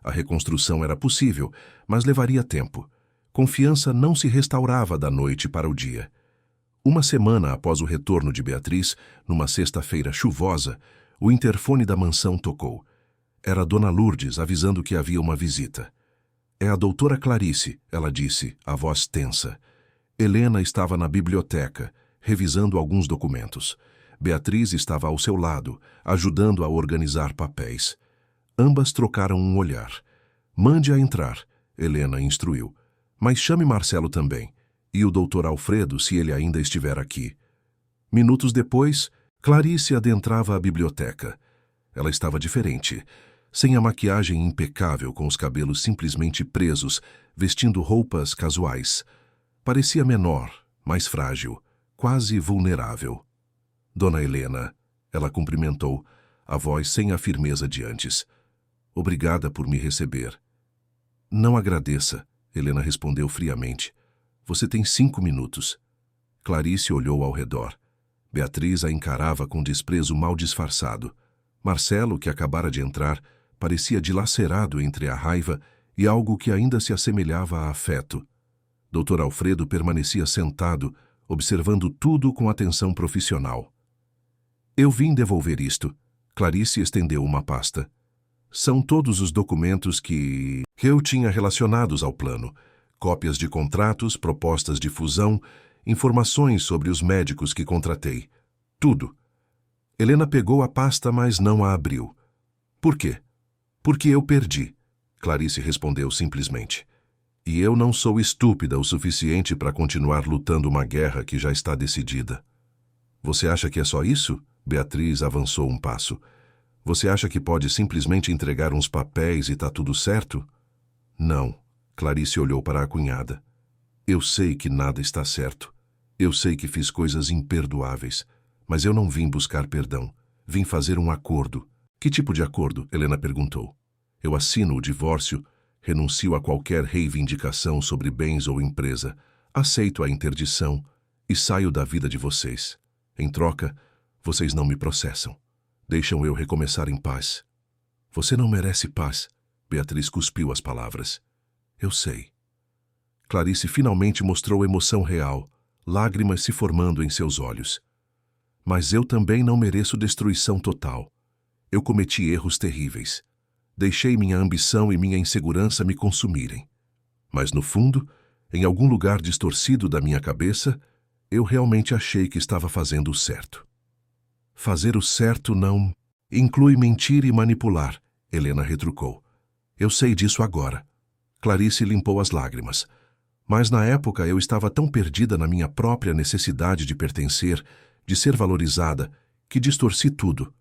A reconstrução era possível, mas levaria tempo. Confiança não se restaurava da noite para o dia. Uma semana após o retorno de Beatriz, numa sexta-feira chuvosa, o interfone da mansão tocou. Era Dona Lourdes avisando que havia uma visita. É a doutora Clarice, ela disse, a voz tensa. Helena estava na biblioteca, revisando alguns documentos. Beatriz estava ao seu lado, ajudando a organizar papéis. Ambas trocaram um olhar. Mande-a entrar, Helena instruiu. Mas chame Marcelo também. E o Dr. Alfredo, se ele ainda estiver aqui. Minutos depois, Clarice adentrava a biblioteca. Ela estava diferente. Sem a maquiagem impecável, com os cabelos simplesmente presos, vestindo roupas casuais. Parecia menor, mais frágil, quase vulnerável. Dona Helena, ela cumprimentou, a voz sem a firmeza de antes. Obrigada por me receber. Não agradeça, Helena respondeu friamente. Você tem 5 minutos. Clarice olhou ao redor. Beatriz a encarava com desprezo mal disfarçado. Marcelo, que acabara de entrar, parecia dilacerado entre a raiva e algo que ainda se assemelhava a afeto. Dr. Alfredo permanecia sentado, observando tudo com atenção profissional. Eu vim devolver isto. Clarice estendeu uma pasta. São todos os documentos que eu tinha relacionados ao plano. Cópias de contratos, propostas de fusão, informações sobre os médicos que contratei. Tudo. Helena pegou a pasta, mas não a abriu. Por quê? Porque eu perdi. Clarice respondeu simplesmente. E eu não sou estúpida o suficiente para continuar lutando uma guerra que já está decidida. Você acha que é só isso? Beatriz avançou um passo. Você acha que pode simplesmente entregar uns papéis e tá tudo certo? Não. Clarice olhou para a cunhada. Eu sei que nada está certo. Eu sei que fiz coisas imperdoáveis. Mas eu não vim buscar perdão. Vim fazer um acordo. Que tipo de acordo? Helena perguntou. Eu assino o divórcio, renuncio a qualquer reivindicação sobre bens ou empresa, aceito a interdição e saio da vida de vocês. Em troca, vocês não me processam. Deixam eu recomeçar em paz. Você não merece paz. Beatriz cuspiu as palavras. Eu sei. Clarice finalmente mostrou emoção real, lágrimas se formando em seus olhos. Mas eu também não mereço destruição total. Eu cometi erros terríveis. Deixei minha ambição e minha insegurança me consumirem. Mas no fundo, em algum lugar distorcido da minha cabeça, eu realmente achei que estava fazendo o certo. Fazer o certo não... Inclui mentir e manipular, Helena retrucou. Eu sei disso agora. Clarice limpou as lágrimas. Mas na época eu estava tão perdida na minha própria necessidade de pertencer, de ser valorizada, que distorci tudo.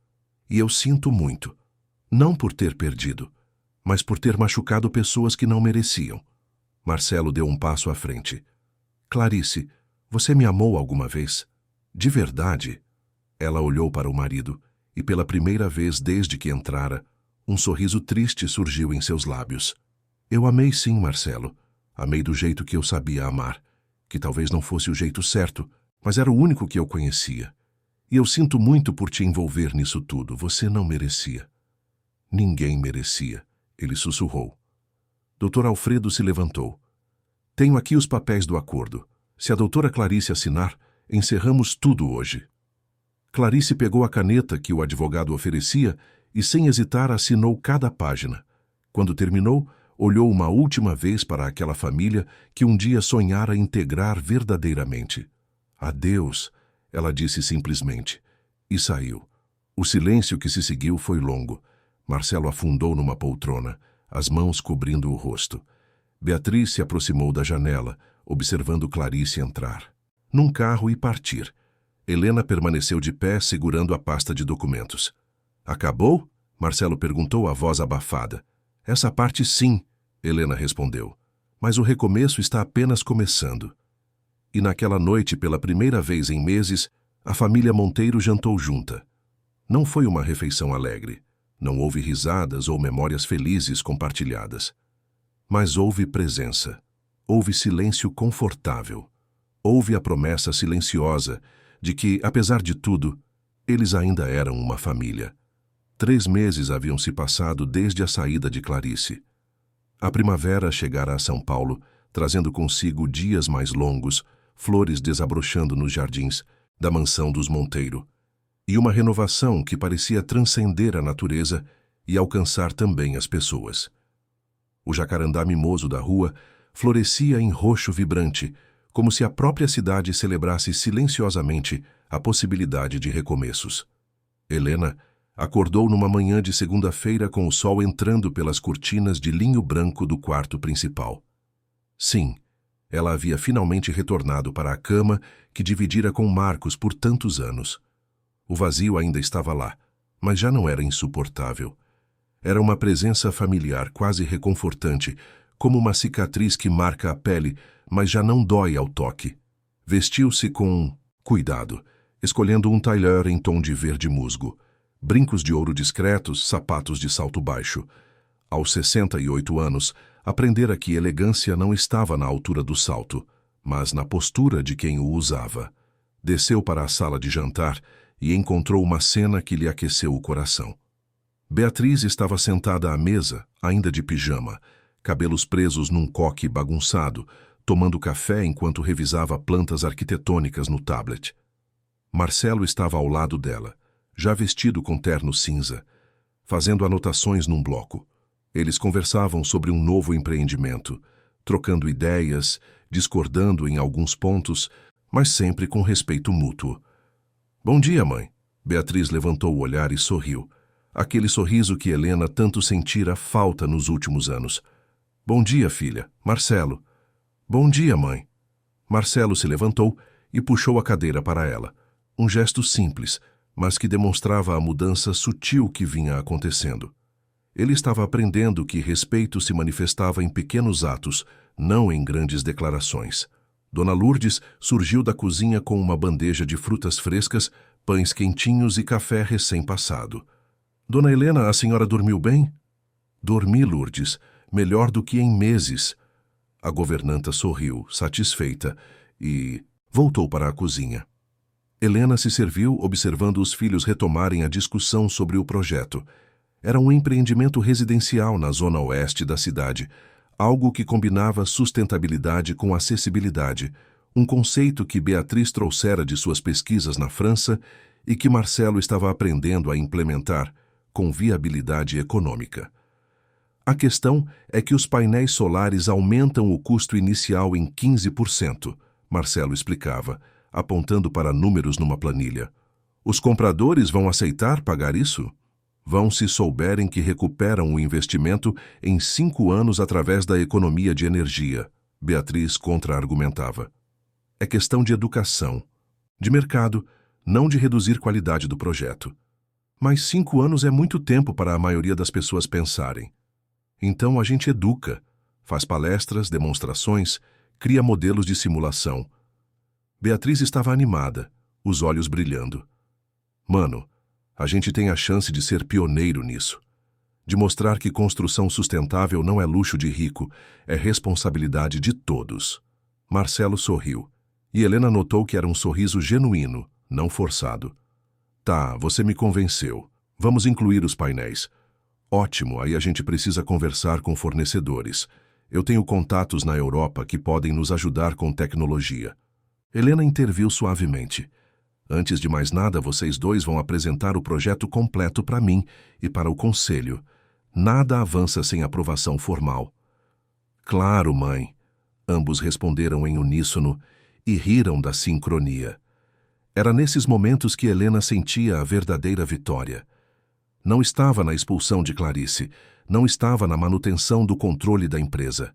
E eu sinto muito. Não por ter perdido, mas por ter machucado pessoas que não mereciam. Marcelo deu um passo à frente. Clarice, você me amou alguma vez? De verdade? Ela olhou para o marido, e pela primeira vez desde que entrara, um sorriso triste surgiu em seus lábios. Eu amei sim, Marcelo. Amei do jeito que eu sabia amar, que talvez não fosse o jeito certo, mas era o único que eu conhecia. E eu sinto muito por te envolver nisso tudo. Você não merecia. Ninguém merecia, ele sussurrou. Dr. Alfredo se levantou. Tenho aqui os papéis do acordo. Se a doutora Clarice assinar, encerramos tudo hoje. Clarice pegou a caneta que o advogado oferecia e, sem hesitar, assinou cada página. Quando terminou, olhou uma última vez para aquela família que um dia sonhara integrar verdadeiramente. Adeus, ela disse simplesmente, e saiu. O silêncio que se seguiu foi longo. Marcelo afundou numa poltrona, as mãos cobrindo o rosto. Beatriz se aproximou da janela, observando Clarice entrar. Num carro e partir. Helena permaneceu de pé, segurando a pasta de documentos. Acabou? Marcelo perguntou, a voz abafada. Essa parte sim, Helena respondeu. Mas o recomeço está apenas começando. E naquela noite, pela primeira vez em meses, a família Monteiro jantou junta. Não foi uma refeição alegre. Não houve risadas ou memórias felizes compartilhadas. Mas houve presença. Houve silêncio confortável. Houve a promessa silenciosa de que, apesar de tudo, eles ainda eram uma família. 3 meses haviam se passado desde a saída de Clarice. A primavera chegara a São Paulo, trazendo consigo dias mais longos, flores desabrochando nos jardins da mansão dos Monteiro, e uma renovação que parecia transcender a natureza e alcançar também as pessoas. O jacarandá mimoso da rua florescia em roxo vibrante, como se a própria cidade celebrasse silenciosamente a possibilidade de recomeços. Helena acordou numa manhã de segunda-feira com o sol entrando pelas cortinas de linho branco do quarto principal. Sim, ela havia finalmente retornado para a cama que dividira com Marcos por tantos anos. O vazio ainda estava lá, mas já não era insuportável. Era uma presença familiar quase reconfortante, como uma cicatriz que marca a pele, mas já não dói ao toque. Vestiu-se com cuidado, escolhendo um tailleur em tom de verde musgo, brincos de ouro discretos, sapatos de salto baixo. Aos 68 anos, aprendera que elegância não estava na altura do salto, mas na postura de quem o usava. Desceu para a sala de jantar e encontrou uma cena que lhe aqueceu o coração. Beatriz estava sentada à mesa, ainda de pijama, cabelos presos num coque bagunçado, tomando café enquanto revisava plantas arquitetônicas no tablet. Marcelo estava ao lado dela, já vestido com terno cinza, fazendo anotações num bloco. Eles conversavam sobre um novo empreendimento, trocando ideias, discordando em alguns pontos, mas sempre com respeito mútuo. Bom dia, mãe. Beatriz levantou o olhar e sorriu. Aquele sorriso que Helena tanto sentira falta nos últimos anos. Bom dia, filha. Marcelo. Bom dia, mãe. Marcelo se levantou e puxou a cadeira para ela. Um gesto simples, mas que demonstrava a mudança sutil que vinha acontecendo. Ele estava aprendendo que respeito se manifestava em pequenos atos, não em grandes declarações. Dona Lourdes surgiu da cozinha com uma bandeja de frutas frescas, pães quentinhos e café recém-passado. Dona Helena, a senhora dormiu bem? Dormi, Lourdes, melhor do que em meses. A governanta sorriu, satisfeita, e voltou para a cozinha. Helena se serviu, observando os filhos retomarem a discussão sobre o projeto. Era um empreendimento residencial na zona oeste da cidade, algo que combinava sustentabilidade com acessibilidade, um conceito que Beatriz trouxera de suas pesquisas na França e que Marcelo estava aprendendo a implementar com viabilidade econômica. A questão é que os painéis solares aumentam o custo inicial em 15%, Marcelo explicava, apontando para números numa planilha. Os compradores vão aceitar pagar isso? Vão se souberem que recuperam o investimento em 5 anos através da economia de energia, Beatriz contra-argumentava. É questão de educação, de mercado, não de reduzir qualidade do projeto. Mas 5 anos é muito tempo para a maioria das pessoas pensarem. Então a gente educa, faz palestras, demonstrações, cria modelos de simulação. Beatriz estava animada, os olhos brilhando. Mano, a gente tem a chance de ser pioneiro nisso. De mostrar que construção sustentável não é luxo de rico, é responsabilidade de todos. Marcelo sorriu, e Helena notou que era um sorriso genuíno, não forçado. Tá, você me convenceu. Vamos incluir os painéis. Ótimo, aí a gente precisa conversar com fornecedores. Eu tenho contatos na Europa que podem nos ajudar com tecnologia. Helena interviu suavemente. Antes de mais nada, vocês dois vão apresentar o projeto completo para mim e para o conselho. Nada avança sem aprovação formal. Claro, mãe. Ambos responderam em uníssono e riram da sincronia. Era nesses momentos que Helena sentia a verdadeira vitória. Não estava na expulsão de Clarice, não estava na manutenção do controle da empresa.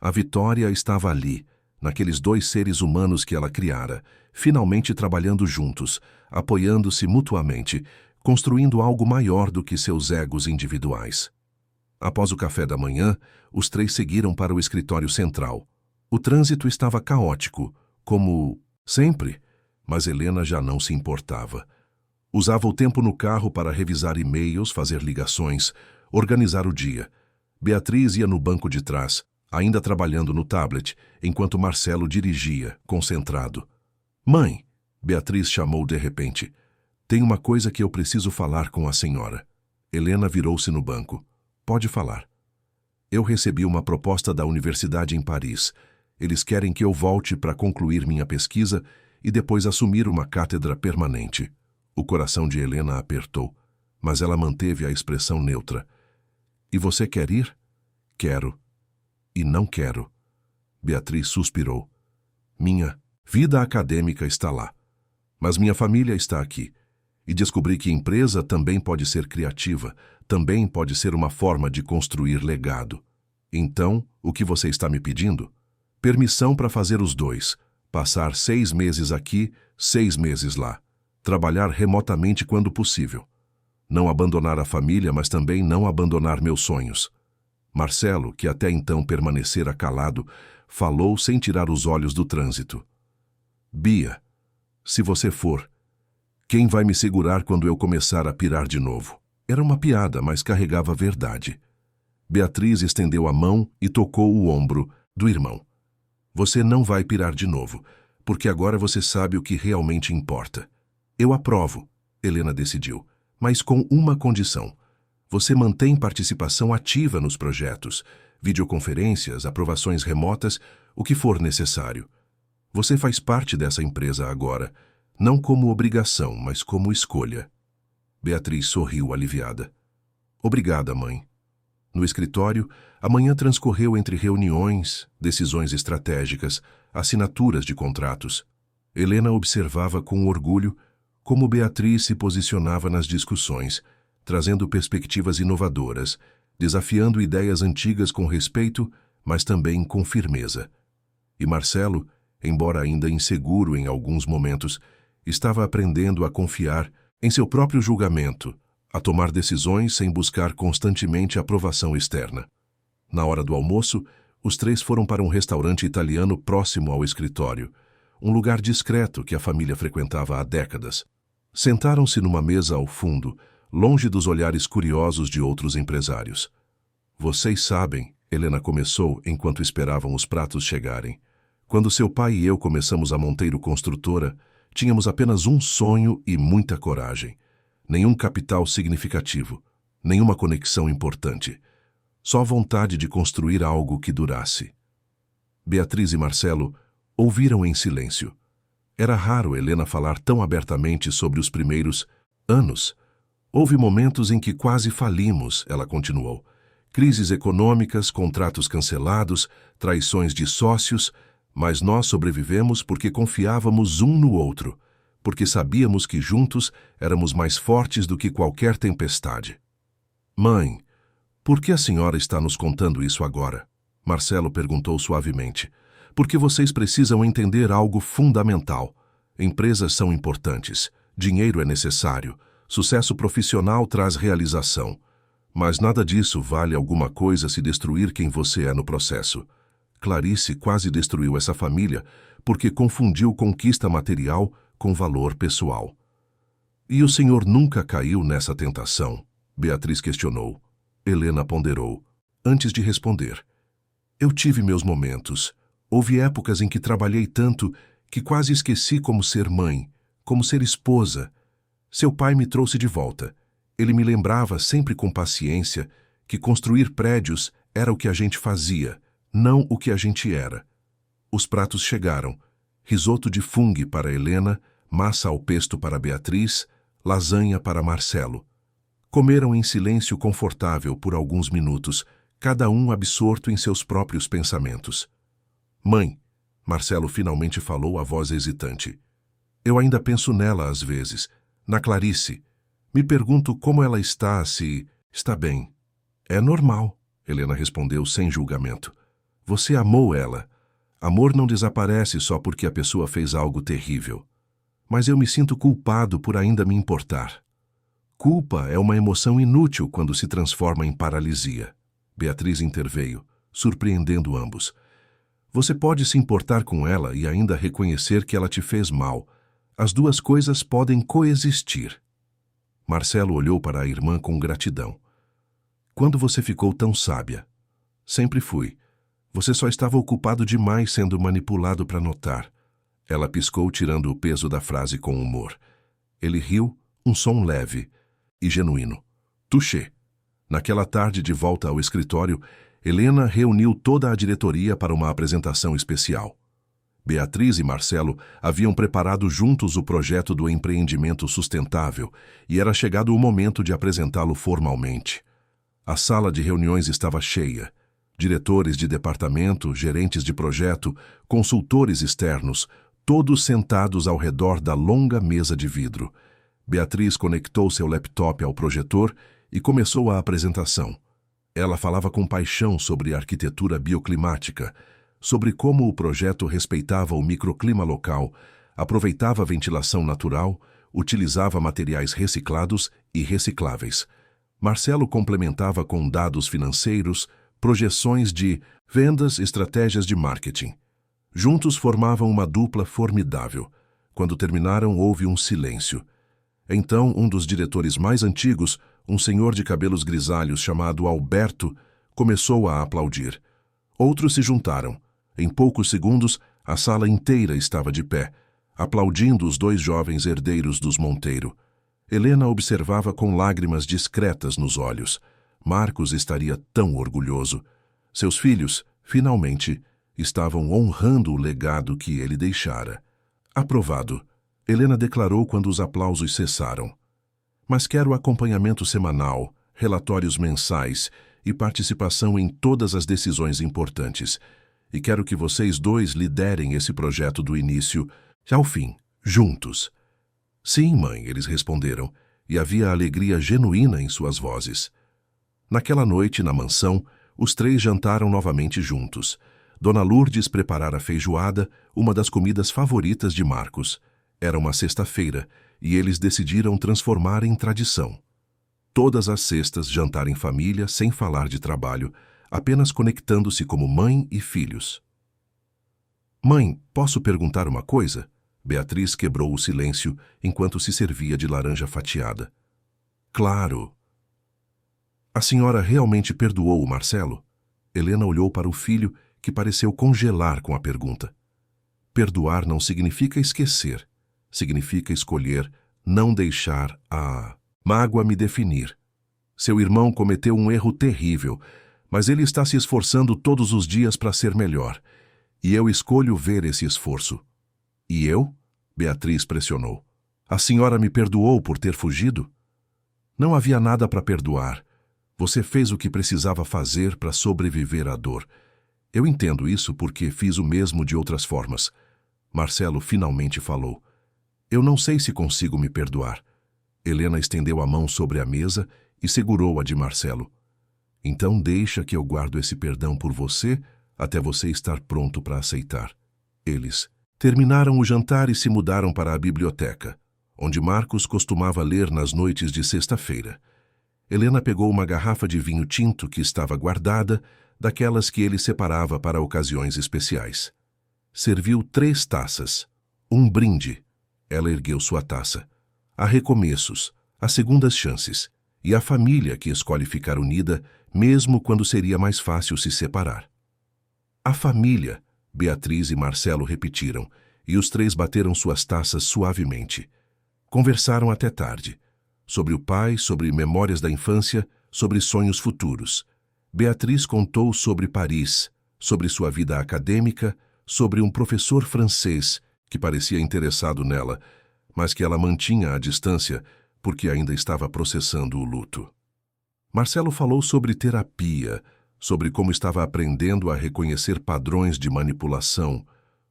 A vitória estava ali, naqueles 2 seres humanos que ela criara, finalmente trabalhando juntos, apoiando-se mutuamente, construindo algo maior do que seus egos individuais. Após o café da manhã, os 3 seguiram para o escritório central. O trânsito estava caótico, como sempre, mas Helena já não se importava. Usava o tempo no carro para revisar e-mails, fazer ligações, organizar o dia. Beatriz ia no banco de trás, ainda trabalhando no tablet, enquanto Marcelo dirigia, concentrado. Mãe, Beatriz chamou de repente. Tem uma coisa que eu preciso falar com a senhora. Helena virou-se no banco. Pode falar. Eu recebi uma proposta da universidade em Paris. Eles querem que eu volte para concluir minha pesquisa e depois assumir uma cátedra permanente. O coração de Helena apertou, mas ela manteve a expressão neutra. E você quer ir? Quero. E não quero. Beatriz suspirou. Minha vida acadêmica está lá. Mas minha família está aqui. E descobri que empresa também pode ser criativa, também pode ser uma forma de construir legado. Então, o que você está me pedindo? Permissão para fazer os 2. Passar 6 meses aqui, 6 meses lá. Trabalhar remotamente quando possível. Não abandonar a família, mas também não abandonar meus sonhos. Marcelo, que até então permanecera calado, falou sem tirar os olhos do trânsito. Bia, se você for, quem vai me segurar quando eu começar a pirar de novo? Era uma piada, mas carregava verdade. Beatriz estendeu a mão e tocou o ombro do irmão. Você não vai pirar de novo, porque agora você sabe o que realmente importa. Eu aprovo, Helena decidiu, mas com uma condição. Você mantém participação ativa nos projetos, videoconferências, aprovações remotas, o que for necessário. Você faz parte dessa empresa agora, não como obrigação, mas como escolha. Beatriz sorriu aliviada. Obrigada, mãe. No escritório, a manhã transcorreu entre reuniões, decisões estratégicas, assinaturas de contratos. Helena observava com orgulho como Beatriz se posicionava nas discussões, trazendo perspectivas inovadoras, desafiando ideias antigas com respeito, mas também com firmeza. E Marcelo, embora ainda inseguro em alguns momentos, estava aprendendo a confiar em seu próprio julgamento, a tomar decisões sem buscar constantemente aprovação externa. Na hora do almoço, os 3 foram para um restaurante italiano próximo ao escritório, um lugar discreto que a família frequentava há décadas. Sentaram-se numa mesa ao fundo, longe dos olhares curiosos de outros empresários. Vocês sabem, Helena começou enquanto esperavam os pratos chegarem. Quando seu pai e eu começamos a Monteiro Construtora, tínhamos apenas um sonho e muita coragem. Nenhum capital significativo, nenhuma conexão importante. Só vontade de construir algo que durasse. Beatriz e Marcelo ouviram em silêncio. Era raro Helena falar tão abertamente sobre os primeiros anos. Houve momentos em que quase falimos, ela continuou. Crises econômicas, contratos cancelados, traições de sócios, mas nós sobrevivemos porque confiávamos um no outro, porque sabíamos que juntos éramos mais fortes do que qualquer tempestade. Mãe, por que a senhora está nos contando isso agora? Marcelo perguntou suavemente. Porque vocês precisam entender algo fundamental. Empresas são importantes, dinheiro é necessário, sucesso profissional traz realização. Mas nada disso vale alguma coisa se destruir quem você é no processo. Clarice quase destruiu essa família porque confundiu conquista material com valor pessoal. E o senhor nunca caiu nessa tentação? Beatriz questionou. Helena ponderou, antes de responder. Eu tive meus momentos. Houve épocas em que trabalhei tanto que quase esqueci como ser mãe, como ser esposa. Seu pai me trouxe de volta. Ele me lembrava, sempre com paciência, que construir prédios era o que a gente fazia, não o que a gente era. Os pratos chegaram. Risoto de fungo para Helena, massa ao pesto para Beatriz, lasanha para Marcelo. Comeram em silêncio confortável por alguns minutos, cada um absorto em seus próprios pensamentos. Mãe, Marcelo finalmente falou a voz hesitante. Eu ainda penso nela às vezes, na Clarice. Me pergunto como ela está, se está bem. É normal, Helena respondeu sem julgamento. Você amou ela. Amor não desaparece só porque a pessoa fez algo terrível. Mas eu me sinto culpado por ainda me importar. Culpa é uma emoção inútil quando se transforma em paralisia. Beatriz interveio, surpreendendo ambos. Você pode se importar com ela e ainda reconhecer que ela te fez mal. As duas coisas podem coexistir. Marcelo olhou para a irmã com gratidão. Quando você ficou tão sábia? Sempre fui. Você só estava ocupado demais sendo manipulado para notar. Ela piscou, tirando o peso da frase com humor. Ele riu, um som leve e genuíno. Touché. Naquela tarde de volta ao escritório, Helena reuniu toda a diretoria para uma apresentação especial. Beatriz e Marcelo haviam preparado juntos o projeto do empreendimento sustentável e era chegado o momento de apresentá-lo formalmente. A sala de reuniões estava cheia. Diretores de departamento, gerentes de projeto, consultores externos, todos sentados ao redor da longa mesa de vidro. Beatriz conectou seu laptop ao projetor e começou a apresentação. Ela falava com paixão sobre arquitetura bioclimática, sobre como o projeto respeitava o microclima local, aproveitava a ventilação natural, utilizava materiais reciclados e recicláveis. Marcelo complementava com dados financeiros, projeções de vendas, estratégias de marketing. Juntos formavam uma dupla formidável. Quando terminaram, houve um silêncio. Então, um dos diretores mais antigos, um senhor de cabelos grisalhos chamado Alberto, começou a aplaudir. Outros se juntaram. Em poucos segundos, a sala inteira estava de pé, aplaudindo os dois jovens herdeiros dos Monteiro. Helena observava com lágrimas discretas nos olhos. Marcos estaria tão orgulhoso. Seus filhos, finalmente, estavam honrando o legado que ele deixara. Aprovado, Helena declarou quando os aplausos cessaram. Mas quero acompanhamento semanal, relatórios mensais e participação em todas as decisões importantes. E quero que vocês dois liderem esse projeto do início ao fim, juntos. Sim, mãe, eles responderam, e havia alegria genuína em suas vozes. Naquela noite, na mansão, os três jantaram novamente juntos. Dona Lourdes preparara feijoada, uma das comidas favoritas de Marcos. Era uma sexta-feira, e eles decidiram transformar em tradição. Todas as sextas jantar em família, sem falar de trabalho, apenas conectando-se como mãe e filhos. Mãe, posso perguntar uma coisa? Beatriz quebrou o silêncio enquanto se servia de laranja fatiada. Claro. A senhora realmente perdoou o Marcelo? Helena olhou para o filho, que pareceu congelar com a pergunta. Perdoar não significa esquecer. Significa escolher não deixar a mágoa me definir. Seu irmão cometeu um erro terrível, mas ele está se esforçando todos os dias para ser melhor. E eu escolho ver esse esforço. E eu? Beatriz pressionou. A senhora me perdoou por ter fugido? Não havia nada para perdoar. Você fez o que precisava fazer para sobreviver à dor. Eu entendo isso porque fiz o mesmo de outras formas. Marcelo finalmente falou. Eu não sei se consigo me perdoar. Helena estendeu a mão sobre a mesa e segurou a de Marcelo. Então deixa que eu guardo esse perdão por você até você estar pronto para aceitar. Eles terminaram o jantar e se mudaram para a biblioteca, onde Marcos costumava ler nas noites de sexta-feira. Helena pegou uma garrafa de vinho tinto que estava guardada, daquelas que ele separava para ocasiões especiais. Serviu 3 taças. Um brinde. Ela ergueu sua taça. Há recomeços, há segundas chances, e a família que escolhe ficar unida, mesmo quando seria mais fácil se separar. A família, Beatriz e Marcelo repetiram, e os 3 bateram suas taças suavemente. Conversaram até tarde. Sobre o pai, sobre memórias da infância, sobre sonhos futuros. Beatriz contou sobre Paris, sobre sua vida acadêmica, sobre um professor francês que parecia interessado nela, mas que ela mantinha à distância porque ainda estava processando o luto. Marcelo falou sobre terapia, sobre como estava aprendendo a reconhecer padrões de manipulação,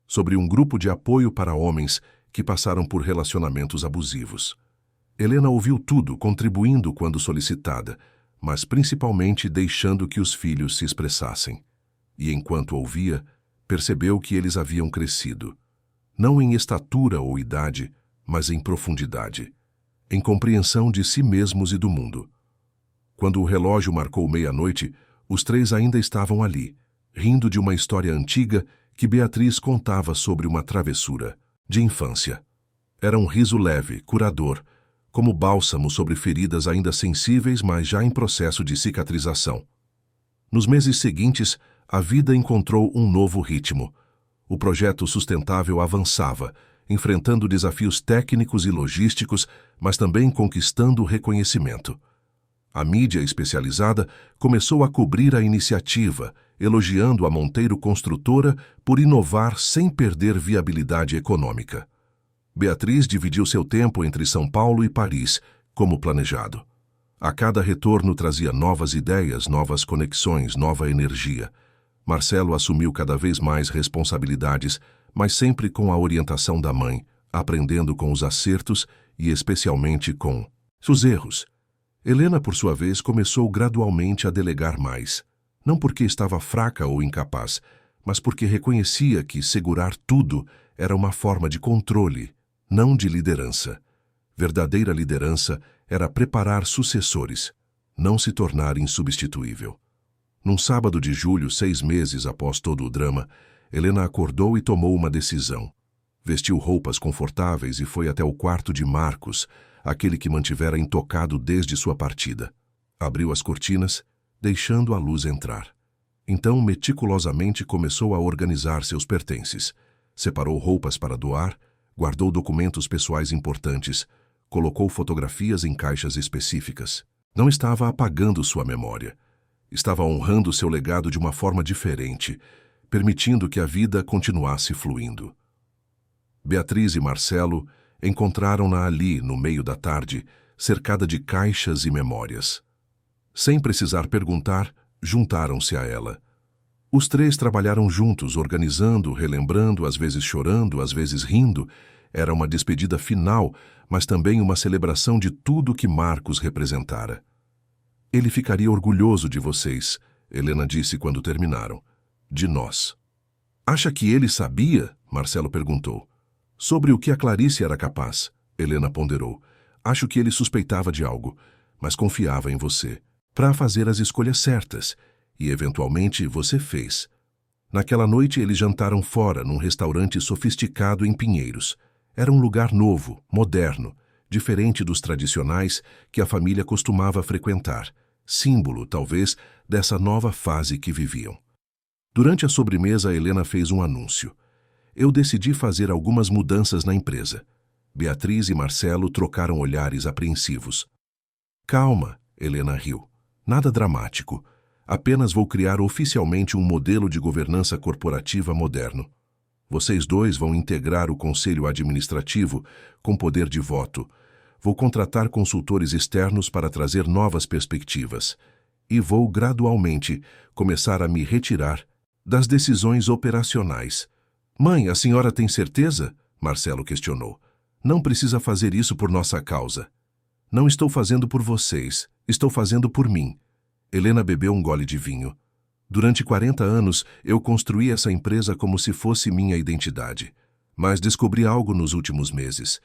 sobre um grupo de apoio para homens que passaram por relacionamentos abusivos. Helena ouviu tudo, contribuindo quando solicitada, mas principalmente deixando que os filhos se expressassem. E enquanto ouvia, percebeu que eles haviam crescido, não em estatura ou idade, mas em profundidade, em compreensão de si mesmos e do mundo. Quando o relógio marcou meia-noite, os 3 ainda estavam ali, rindo de uma história antiga que Beatriz contava sobre uma travessura de infância. Era um riso leve, curador, como bálsamo sobre feridas ainda sensíveis, mas já em processo de cicatrização. Nos meses seguintes, a vida encontrou um novo ritmo. O projeto sustentável avançava, enfrentando desafios técnicos e logísticos, mas também conquistando reconhecimento. A mídia especializada começou a cobrir a iniciativa, elogiando a Monteiro Construtora por inovar sem perder viabilidade econômica. Beatriz dividiu seu tempo entre São Paulo e Paris, como planejado. A cada retorno trazia novas ideias, novas conexões, nova energia. Marcelo assumiu cada vez mais responsabilidades, mas sempre com a orientação da mãe, aprendendo com os acertos e especialmente com os erros. Helena, por sua vez, começou gradualmente a delegar mais, não porque estava fraca ou incapaz, mas porque reconhecia que segurar tudo era uma forma de controle, não de liderança. Verdadeira liderança era preparar sucessores, não se tornar insubstituível. Num sábado de julho, 6 meses após todo o drama, Helena acordou e tomou uma decisão. Vestiu roupas confortáveis e foi até o quarto de Marcos, aquele que mantivera intocado desde sua partida. Abriu as cortinas, deixando a luz entrar. Então, meticulosamente começou a organizar seus pertences. Separou roupas para doar, guardou documentos pessoais importantes, colocou fotografias em caixas específicas. Não estava apagando sua memória. Estava honrando seu legado de uma forma diferente, permitindo que a vida continuasse fluindo. Beatriz e Marcelo encontraram-na ali, no meio da tarde, cercada de caixas e memórias. Sem precisar perguntar, juntaram-se a ela. Os 3 trabalharam juntos, organizando, relembrando, às vezes chorando, às vezes rindo. Era uma despedida final, mas também uma celebração de tudo que Marcos representara. Ele ficaria orgulhoso de vocês, Helena disse quando terminaram. De nós. Acha que ele sabia? Marcelo perguntou. Sobre o que a Clarice era capaz, Helena ponderou. Acho que ele suspeitava de algo, mas confiava em você, para fazer as escolhas certas, e eventualmente você fez. Naquela noite eles jantaram fora, num restaurante sofisticado em Pinheiros. Era um lugar novo, moderno, diferente dos tradicionais que a família costumava frequentar, símbolo, talvez, dessa nova fase que viviam. Durante a sobremesa, Helena fez um anúncio. Eu decidi fazer algumas mudanças na empresa. Beatriz e Marcelo trocaram olhares apreensivos. Calma, Helena riu. Nada dramático. Apenas vou criar oficialmente um modelo de governança corporativa moderno. Vocês 2 vão integrar o conselho administrativo com poder de voto. Vou contratar consultores externos para trazer novas perspectivas. E vou, gradualmente, começar a me retirar das decisões operacionais. Mãe, a senhora tem certeza? Marcelo questionou. Não precisa fazer isso por nossa causa. Não estou fazendo por vocês, estou fazendo por mim. Helena bebeu um gole de vinho. Durante 40 anos, eu construí essa empresa como se fosse minha identidade. Mas descobri algo nos últimos meses.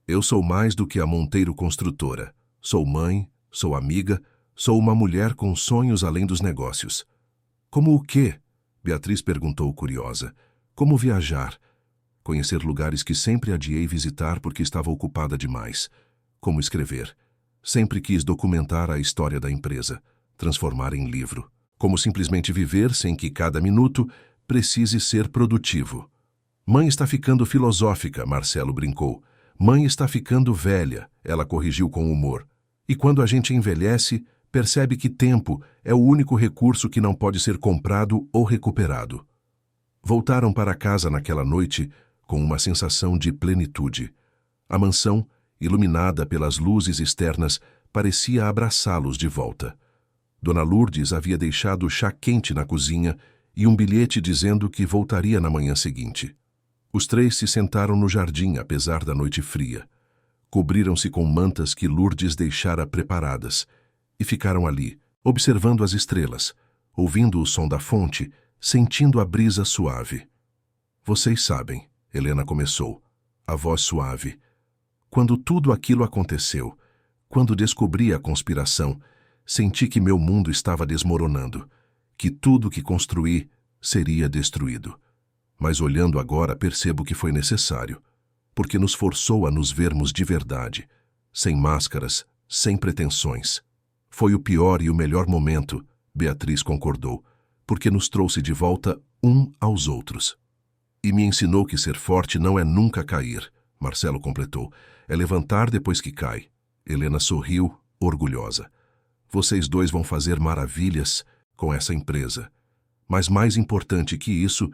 Eu sou mais do que a Monteiro Construtora. Sou mãe, sou amiga, sou uma mulher com sonhos além dos negócios. Como o quê? Beatriz perguntou curiosa. Como viajar? Conhecer lugares que sempre adiei visitar porque estava ocupada demais. Como escrever? Sempre quis documentar a história da empresa, transformar em livro. Como simplesmente viver sem que cada minuto precise ser produtivo. Mãe está ficando filosófica, Marcelo brincou. Mãe está ficando velha, ela corrigiu com humor. E quando a gente envelhece, percebe que tempo é o único recurso que não pode ser comprado ou recuperado. Voltaram para casa naquela noite com uma sensação de plenitude. A mansão, iluminada pelas luzes externas, parecia abraçá-los de volta. Dona Lourdes havia deixado chá quente na cozinha e um bilhete dizendo que voltaria na manhã seguinte. Os três se sentaram no jardim, apesar da noite fria. Cobriram-se com mantas que Lourdes deixara preparadas e ficaram ali, observando as estrelas, ouvindo o som da fonte, sentindo a brisa suave. Vocês sabem, Helena começou, a voz suave. Quando tudo aquilo aconteceu, quando descobri a conspiração, senti que meu mundo estava desmoronando, que tudo que construí seria destruído. Mas olhando agora percebo que foi necessário, porque nos forçou a nos vermos de verdade, sem máscaras, sem pretensões. Foi o pior e o melhor momento, Beatriz concordou, porque nos trouxe de volta um aos outros. E me ensinou que ser forte não é nunca cair, Marcelo completou, é levantar depois que cai. Helena sorriu, orgulhosa. Vocês dois vão fazer maravilhas com essa empresa. Mas mais importante que isso,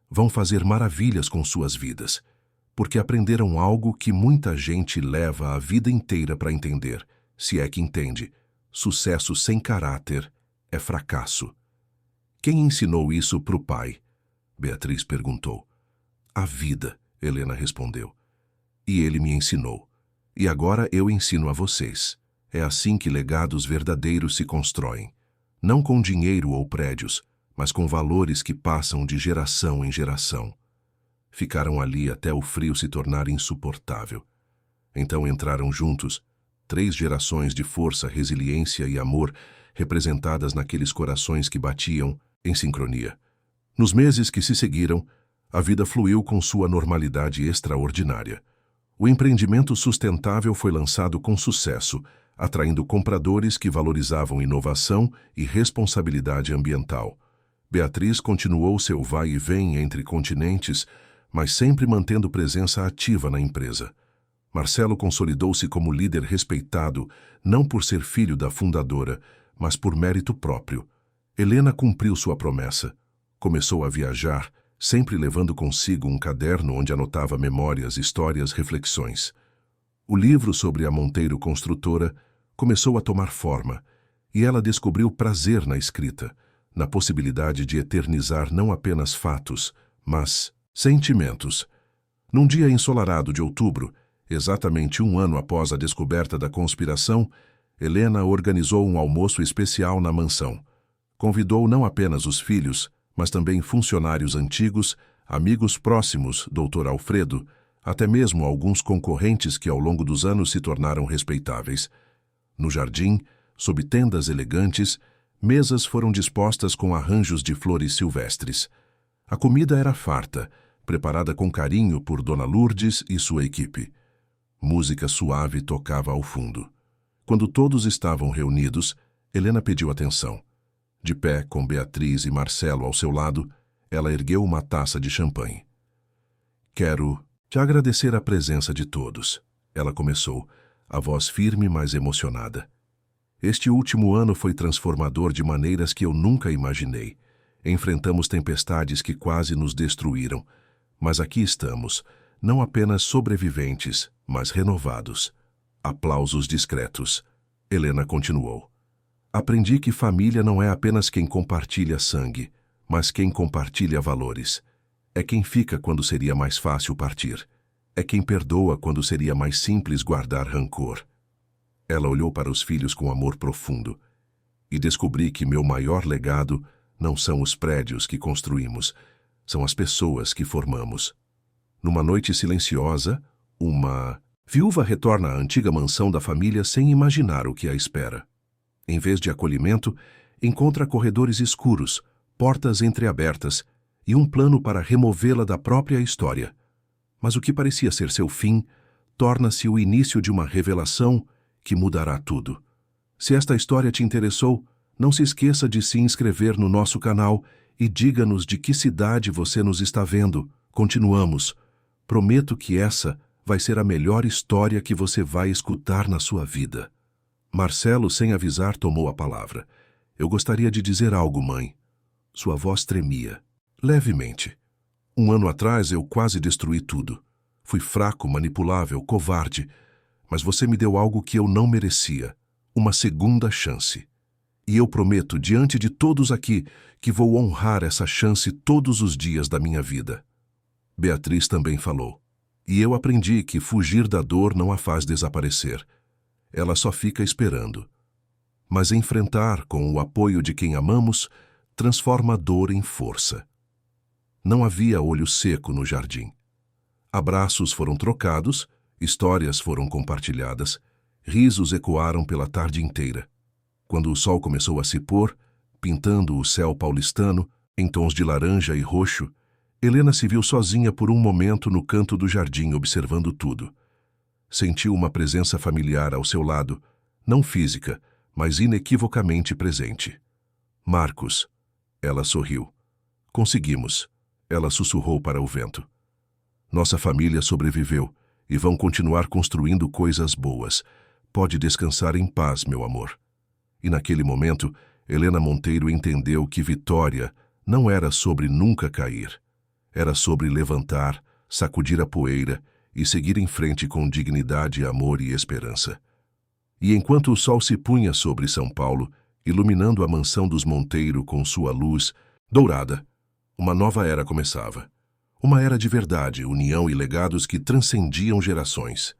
vão fazer maravilhas com suas vidas, porque aprenderam algo que muita gente leva a vida inteira para entender, se é que entende. Sucesso sem caráter é fracasso. Quem ensinou isso pro pai? Beatriz perguntou. A vida, Helena respondeu. E ele me ensinou. E agora eu ensino a vocês. É assim que legados verdadeiros se constroem. Não com dinheiro ou prédios, mas com valores que passam de geração em geração. Ficaram ali até o frio se tornar insuportável. Então entraram juntos, 3 gerações de força, resiliência e amor representadas naqueles corações que batiam em sincronia. Nos meses que se seguiram, a vida fluiu com sua normalidade extraordinária. O empreendimento sustentável foi lançado com sucesso, atraindo compradores que valorizavam inovação e responsabilidade ambiental. Beatriz continuou seu vai e vem entre continentes, mas sempre mantendo presença ativa na empresa. Marcelo consolidou-se como líder respeitado, não por ser filho da fundadora, mas por mérito próprio. Helena cumpriu sua promessa. Começou a viajar, sempre levando consigo um caderno onde anotava memórias, histórias, reflexões. O livro sobre a Monteiro Construtora começou a tomar forma, e ela descobriu prazer na escrita, na possibilidade de eternizar não apenas fatos, mas sentimentos. Num dia ensolarado de outubro, exatamente 1 ano após a descoberta da conspiração, Helena organizou um almoço especial na mansão. Convidou não apenas os filhos, mas também funcionários antigos, amigos próximos, Dr. Alfredo, até mesmo alguns concorrentes que ao longo dos anos se tornaram respeitáveis. No jardim, sob tendas elegantes, mesas foram dispostas com arranjos de flores silvestres. A comida era farta, preparada com carinho por Dona Lourdes e sua equipe. Música suave tocava ao fundo. Quando todos estavam reunidos, Helena pediu atenção. De pé, com Beatriz e Marcelo ao seu lado, ela ergueu uma taça de champanhe. Quero te agradecer a presença de todos, ela começou, a voz firme, mas emocionada. Este último ano foi transformador de maneiras que eu nunca imaginei. Enfrentamos tempestades que quase nos destruíram, mas aqui estamos, não apenas sobreviventes, mas renovados. Aplausos discretos. Helena continuou. Aprendi que família não é apenas quem compartilha sangue, mas quem compartilha valores. É quem fica quando seria mais fácil partir. é quem perdoa quando seria mais simples guardar rancor. Ela olhou para os filhos com amor profundo. E descobri que meu maior legado não são os prédios que construímos, são as pessoas que formamos. Numa noite silenciosa, uma viúva retorna à antiga mansão da família sem imaginar o que a espera. Em vez de acolhimento, encontra corredores escuros, portas entreabertas e um plano para removê-la da própria história. Mas o que parecia ser seu fim, torna-se o início de uma revelação que mudará tudo. Se esta história te interessou, não se esqueça de se inscrever no nosso canal e diga-nos de que cidade você nos está vendo. Continuamos. Prometo que essa vai ser a melhor história que você vai escutar na sua vida. Marcelo, sem avisar, tomou a palavra. Eu gostaria de dizer algo, mãe. Sua voz tremia. Levemente. 1 ano atrás eu quase destruí tudo. Fui fraco, manipulável, covarde. Mas você me deu algo que eu não merecia. Uma segunda chance. E eu prometo, diante de todos aqui, que vou honrar essa chance todos os dias da minha vida. Beatriz também falou. E eu aprendi que fugir da dor não a faz desaparecer. Ela só fica esperando. Mas enfrentar com o apoio de quem amamos transforma a dor em força. Não havia olho seco no jardim. Abraços foram trocados, histórias foram compartilhadas, risos ecoaram pela tarde inteira. Quando o sol começou a se pôr, pintando o céu paulistano em tons de laranja e roxo, Helena se viu sozinha por um momento no canto do jardim observando tudo. Sentiu uma presença familiar ao seu lado, não física, mas inequivocamente presente. Marcos. Ela sorriu. Conseguimos. Ela sussurrou para o vento. Nossa família sobreviveu e vão continuar construindo coisas boas. Pode descansar em paz, meu amor. E naquele momento, Helena Monteiro entendeu que vitória não era sobre nunca cair. Era sobre levantar, sacudir a poeira e seguir em frente com dignidade, amor e esperança. E enquanto o sol se punha sobre São Paulo, iluminando a mansão dos Monteiro com sua luz dourada, uma nova era começava. Uma era de verdade, união e legados que transcendiam gerações.